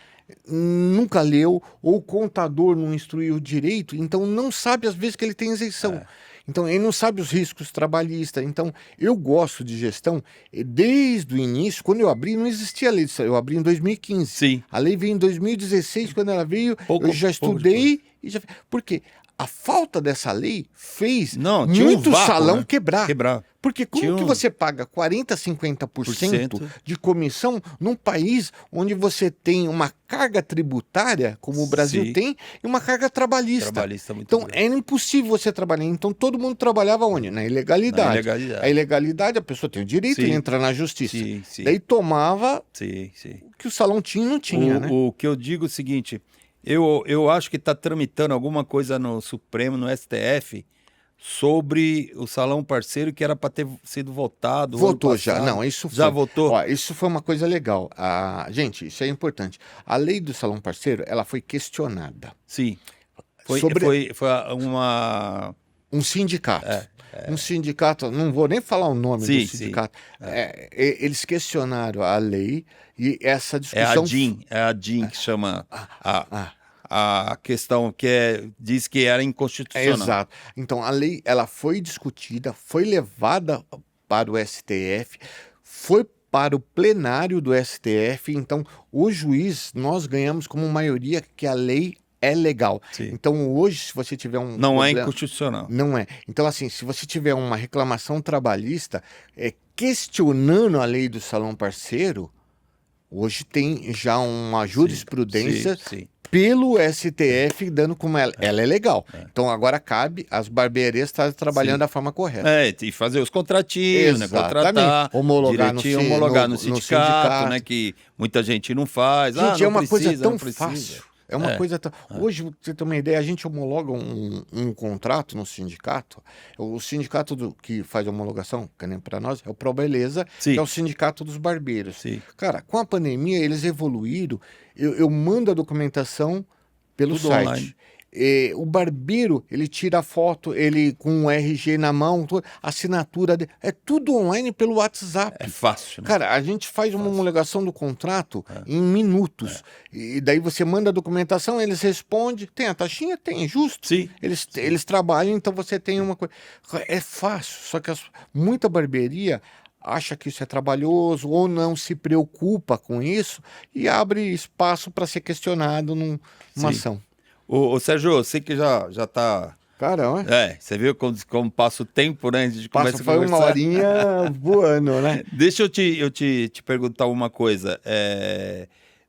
nunca leu, ou o contador não instruiu direito, então não sabe às vezes que ele tem isenção. Então ele não sabe os riscos trabalhistas. Então eu gosto de gestão desde o início. Quando eu abri, não existia a lei, eu abri em 2015. Sim. A lei veio em 2016, quando ela veio, eu já estudei e já... Por quê? A falta dessa lei fez muito salão quebrar. Porque como que você paga 40%, 50% de comissão num país onde você tem uma carga tributária, como o Brasil tem, e uma carga trabalhista. Então era impossível você trabalhar. Então todo mundo trabalhava onde? Na ilegalidade. A ilegalidade, a pessoa tem o direito de entrar na justiça. Daí tomava o que o salão tinha e não tinha. O que eu digo é o seguinte... Eu acho que está tramitando alguma coisa no Supremo, no STF, sobre o Salão Parceiro, que era para ter sido votado. Votou já. Não, isso foi. Já votou? Ó, isso foi uma coisa legal. Gente, isso é importante. A lei do Salão Parceiro, ela foi questionada. Sim. Foi um sindicato. Um sindicato, não vou nem falar o nome do sindicato. Eles questionaram a lei e essa discussão... É a DIN que chama a questão que diz que era inconstitucional. Exato. Então a lei ela foi discutida, foi levada para o STF, foi para o plenário do STF. Então o juiz, nós ganhamos como maioria que a lei é legal. Então hoje, se você tiver um problema, é inconstitucional. Não é. Então assim, se você tiver uma reclamação trabalhista questionando a lei do Salão Parceiro, hoje tem já uma jurisprudência pelo STF dando como ela é legal. Então agora cabe as barbearias estarem trabalhando da forma correta. E fazer os contratinhos, né? Contratar, homologar no sindicato, né? Que muita gente não faz. Gente, é uma coisa tão fácil. É uma coisa... Hoje, pra você ter uma ideia, a gente homologa um contrato no sindicato. O sindicato que faz a homologação, que nem para nós, é o Pro Beleza, que é o sindicato dos barbeiros. Cara, com a pandemia, eles evoluíram. Eu mando a documentação pelo site. Online. O barbeiro, ele tira a foto, ele com o RG na mão, assinatura dele, é tudo online pelo WhatsApp. É fácil, né? Cara, a gente faz uma homologação do contrato em minutos. E daí você manda a documentação, eles respondem, tem a taxinha? Tem, justo. Eles trabalham, então você tem uma coisa. É fácil, só que muita barbearia acha que isso é trabalhoso ou não se preocupa com isso e abre espaço para ser questionado numa ação. Ô, Sérgio, eu sei que já tá... Caramba. Você viu como passa o tempo, né? A gente começa a Foi conversar. uma horinha voando, né? Deixa eu te perguntar uma coisa.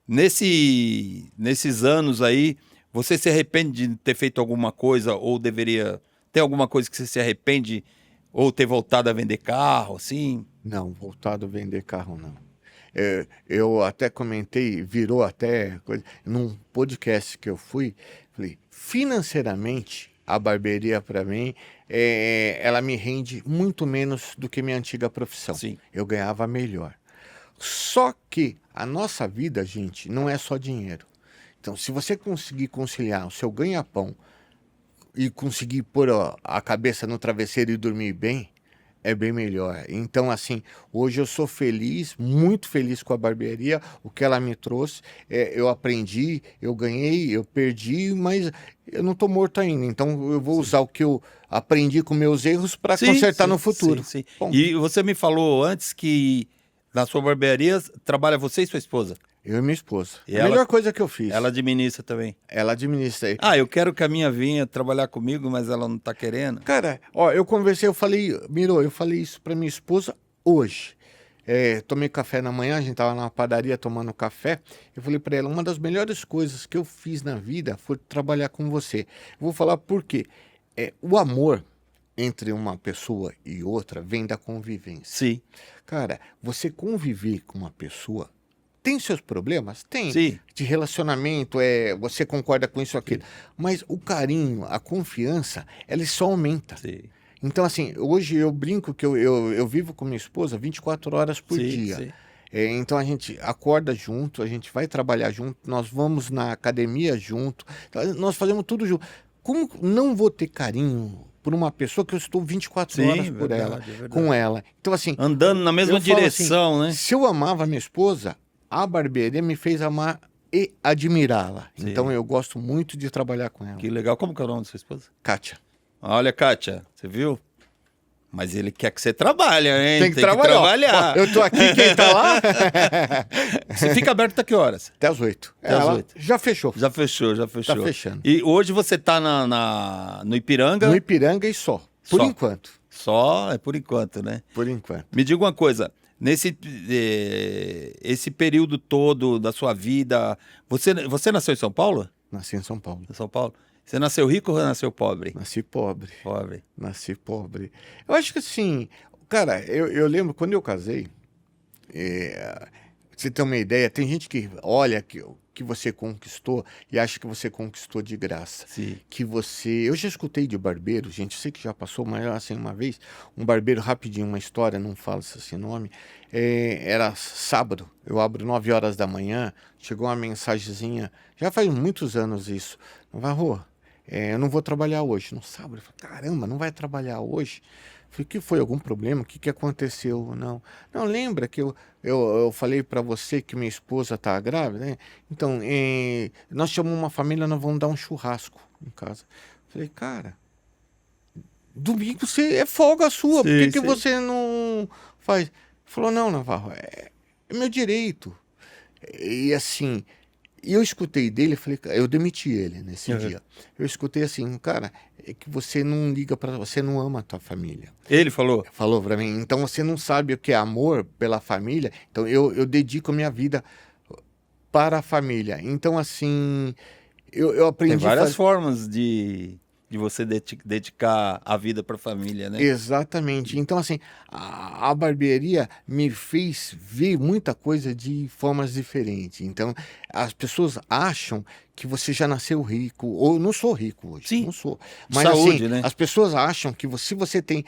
Nesses anos aí, você se arrepende de ter feito alguma coisa ou deveria... Tem alguma coisa que você se arrepende ou ter voltado a vender carro, assim? Não, voltado a vender carro, não. Eu até comentei, virou até coisa, num podcast que eu fui, falei, financeiramente, a barbearia para mim, ela me rende muito menos do que minha antiga profissão. Sim. Eu ganhava melhor. Só que a nossa vida, gente, não é só dinheiro. Então, se você conseguir conciliar o seu ganha-pão e conseguir pôr a cabeça no travesseiro e dormir bem, é bem melhor. Então, assim, hoje eu sou feliz, muito feliz com a barbearia, o que ela me trouxe. Eu aprendi, eu ganhei, eu perdi, mas eu não estou morto ainda. Então, eu vou usar o que eu aprendi com meus erros para consertar no futuro. Sim. E você me falou antes que na sua barbearia trabalha você e sua esposa. Eu e minha esposa. E a melhor coisa que eu fiz. Ela administra também. Ela administra aí. Eu quero que a minha vinha trabalhar comigo, mas ela não tá querendo. Cara, eu conversei, eu falei, Miro, eu falei isso pra minha esposa hoje. Tomei café na manhã, a gente tava na padaria tomando café. Eu falei pra ela, uma das melhores coisas que eu fiz na vida foi trabalhar com você. Eu vou falar por quê. O amor entre uma pessoa e outra vem da convivência. Sim. Cara, você conviver com uma pessoa tem seus problemas? Tem. Sim. De relacionamento, você concorda com isso ou aquilo. Mas o carinho, a confiança, ela só aumenta. Sim. Então, assim, hoje eu brinco que eu vivo com minha esposa 24 horas por dia. Sim. Então a gente acorda junto, a gente vai trabalhar junto, nós vamos na academia junto, nós fazemos tudo junto. Como não vou ter carinho por uma pessoa que eu estou 24 horas por com ela? Então, assim... Andando na mesma direção, assim, né? Se eu amava minha esposa, a barbearia me fez amar e admirá-la. Então eu gosto muito de trabalhar com ela. Que legal. Como que é o nome da sua esposa? Kátia. Olha, Kátia, você viu? Mas ele quer que você trabalhe, hein? Tem que trabalhar. Ó, eu tô aqui, quem tá lá? Você fica aberto até que horas? Até as 8. Até as 8. Já fechou. Já fechou. Tá fechando. E hoje você tá no Ipiranga? No Ipiranga e só. Por enquanto. Só, por enquanto, né? Por enquanto. Me diga uma coisa. Esse período todo da sua vida, você nasceu em São Paulo? Nasci em São Paulo. Em São Paulo. Você nasceu rico ou nasceu pobre? Nasci pobre. Pobre. Nasci pobre. Eu acho que assim, cara, eu lembro quando eu casei, pra você ter uma ideia, tem gente que olha que você conquistou e acha que você conquistou de graça. Sim. Eu já escutei de barbeiro, gente, eu sei que já passou, mas assim, uma vez, um barbeiro, rapidinho, uma história, não falo esse nome, era sábado, eu abro 9 horas da manhã, chegou uma mensagenzinha, já faz muitos anos isso, Varro, eu não vou trabalhar hoje. No sábado, eu falei, caramba, não vai trabalhar hoje? Eu falei, que foi? Algum problema? O que aconteceu? Não, lembra que eu falei para você que minha esposa tá grávida, né? Então, nós chamamos uma família, nós vamos dar um churrasco em casa. Eu falei, cara, domingo é folga sua, por que você não faz? Ele falou, não, Navarro, é meu direito. E assim... E eu escutei dele, eu demiti ele nesse dia. Eu escutei assim, cara, é que você não liga para você não ama a tua família. Ele falou? Falou para mim. Então você não sabe o que é amor pela família. Então eu dedico a minha vida para a família. Então assim, eu aprendi. Tem várias formas de você dedicar a vida para a família, né? Exatamente. Então, assim, a barbearia me fez ver muita coisa de formas diferentes. Então, as pessoas acham que você já nasceu rico, ou não sou rico hoje, Sim. não sou. Mas saúde, assim, né? As pessoas acham que você tem,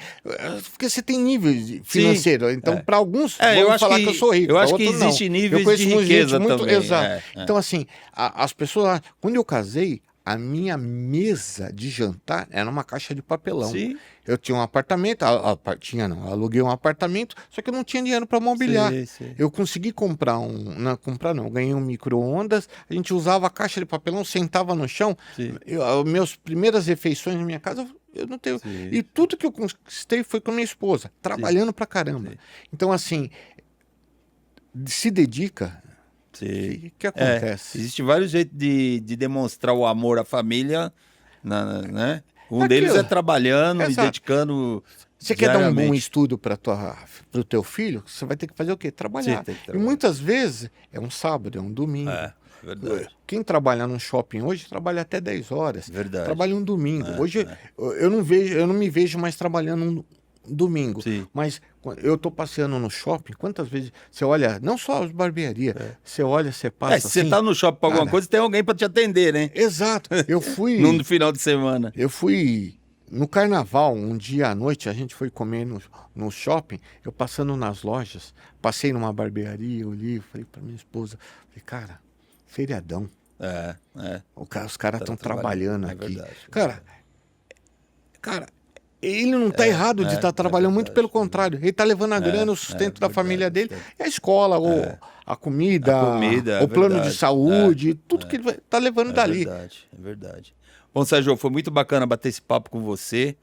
porque você tem nível financeiro. Então, para alguns, vão falar que eu sou rico. Eu acho que existe níveis de riqueza também. Exato. Então, assim, as pessoas, quando eu casei, a minha mesa de jantar era uma caixa de papelão. Sim. Eu tinha um apartamento, aluguei um apartamento, só que eu não tinha dinheiro para mobiliar. Sim. Eu consegui comprar eu ganhei um micro-ondas, a gente usava a caixa de papelão, sentava no chão. Meus primeiras refeições na minha casa, Eu não tenho. Sim. E tudo que eu conquistei foi com a minha esposa, trabalhando pra caramba. Sim. Então, assim, se dedica. Sim. O que acontece? Existe vários jeitos de demonstrar o amor à família, né? Um É deles aquilo. é trabalhando e Exato. dedicando Você quer dar um bom diariamente. estudo para o teu filho? Você vai ter que fazer o quê? Trabalhar. Sim, tem que E trabalhar. muitas vezes é um sábado, é um domingo. É verdade. Quem trabalha num shopping hoje trabalha até 10 horas. Verdade. Trabalha um domingo. Hoje eu não me vejo mais trabalhando um domingo. Sim. Mas eu tô passeando no shopping, quantas vezes você olha, não só as barbearias, você olha, você passa Se você assim. tá no shopping pra alguma cara, coisa, tem alguém pra te atender, né? Exato. Eu fui No final de semana. eu fui no carnaval, um dia à noite, a gente foi comer no shopping, eu passando nas lojas, passei numa barbearia, olhei, falei pra minha esposa, falei, cara, feriadão. Os caras estão trabalhando aqui. Verdade. Cara, ele não está errado de estar trabalhando, muito pelo contrário. Ele está levando a grana, o sustento da família dele, é a escola, ou a comida, o plano de saúde, tudo que ele está levando dali. É verdade. Bom, Sérgio, foi muito bacana bater esse papo com você.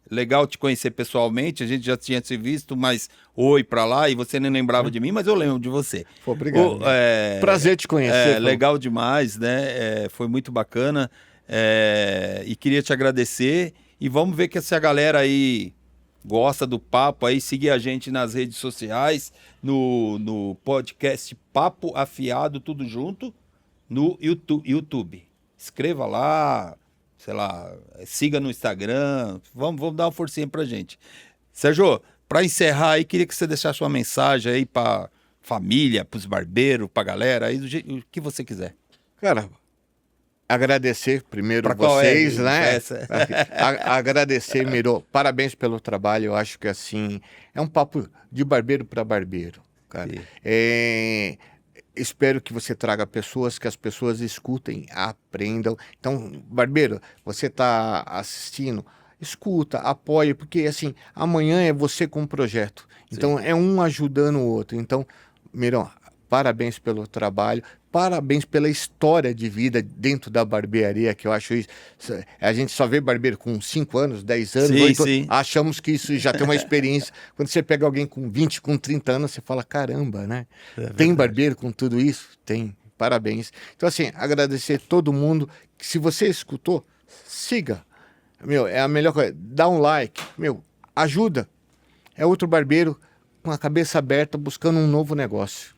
Legal te conhecer pessoalmente, a gente já tinha se visto, mas oi pra lá, e você nem lembrava de mim, mas eu lembro de você. Obrigado. Prazer te conhecer. Legal demais, né? Foi muito bacana. E queria te agradecer. E vamos ver que essa galera aí gosta do papo aí, seguir a gente nas redes sociais, no podcast Papo Afiado, tudo junto, no YouTube. Escreva lá, sei lá, siga no Instagram, vamos dar uma forcinha pra gente. Sérgio, para encerrar aí, queria que você deixasse uma mensagem aí pra família, pros barbeiros, pra galera, aí o que você quiser. Cara, agradecer primeiro Pra qual vocês, né? Agradecer, Miro. Parabéns pelo trabalho. Eu acho que assim é um papo de barbeiro para barbeiro, cara. Espero que você traga pessoas, que as pessoas escutem, aprendam. Então, barbeiro, você está assistindo, escuta, apoie, porque assim amanhã é você com um projeto. Então é um ajudando o outro. Então, Mirão, parabéns pelo trabalho. Parabéns pela história de vida dentro da barbearia, que eu acho isso. A gente só vê barbeiro com 5 anos, 10 anos, 8 anos. Achamos que isso já tem uma experiência. Quando você pega alguém com 20, com 30 anos, você fala, caramba, né? Tem barbeiro com tudo isso? Tem. Parabéns. Então, assim, agradecer todo mundo. Se você escutou, siga. É a melhor coisa. Dá um like. Ajuda. É outro barbeiro com a cabeça aberta buscando um novo negócio.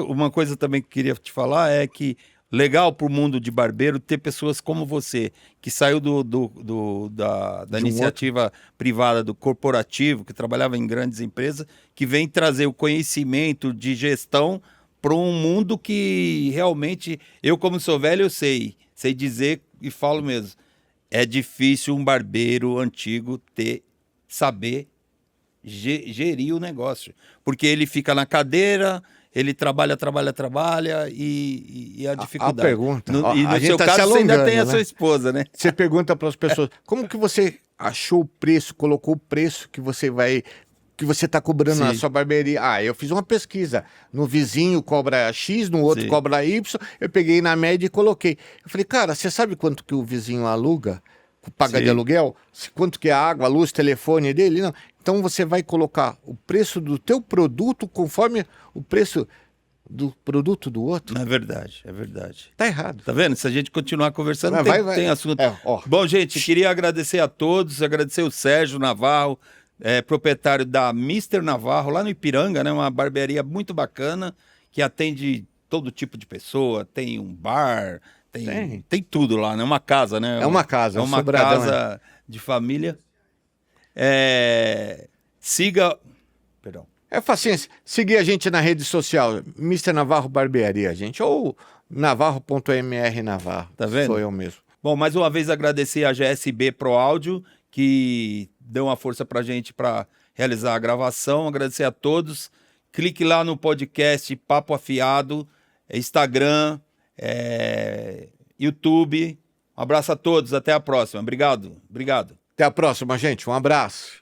Uma coisa também que queria te falar é que legal para o mundo de barbeiro ter pessoas como você, que saiu da iniciativa privada, do corporativo, que trabalhava em grandes empresas, que vem trazer o conhecimento de gestão para um mundo que realmente, eu como sou velho, eu sei dizer e falo mesmo, é difícil um barbeiro antigo saber gerir o negócio, porque ele fica na cadeira... Ele trabalha e a dificuldade. A pergunta. E no seu caso, você ainda tem a sua esposa, né? Você pergunta para as pessoas, como que você achou o preço, colocou o preço que você está cobrando na sua barbearia? Eu fiz uma pesquisa. No vizinho cobra X, no outro cobra Y. Eu peguei na média e coloquei. Eu falei, cara, você sabe quanto que o vizinho aluga? Paga de aluguel? Quanto que é a água, a luz, telefone dele? Não. Então você vai colocar o preço do teu produto conforme o preço do produto do outro. É verdade. Tá errado. Tá vendo? Se a gente continuar conversando, tem assunto. Bom, gente, queria agradecer a todos, agradecer o Sérgio Navarro, proprietário da Mr. Navarro, lá no Ipiranga, né? Uma barbearia muito bacana, que atende todo tipo de pessoa, tem um bar... Tem tudo lá, né? Uma casa, né? É uma casa, é uma casa de família. Siga... Perdão. É facinho. Seguir a gente na rede social, Mr. Navarro Barbearia, gente. Ou navarro.mr Navarro. Tá vendo? Sou eu mesmo. Bom, mais uma vez agradecer a GSB Pro Áudio, que deu uma força pra gente para realizar a gravação. Agradecer a todos. Clique lá no podcast Papo Afiado, Instagram... YouTube. Um abraço a todos, até a próxima. Obrigado. Até a próxima, gente. Um abraço.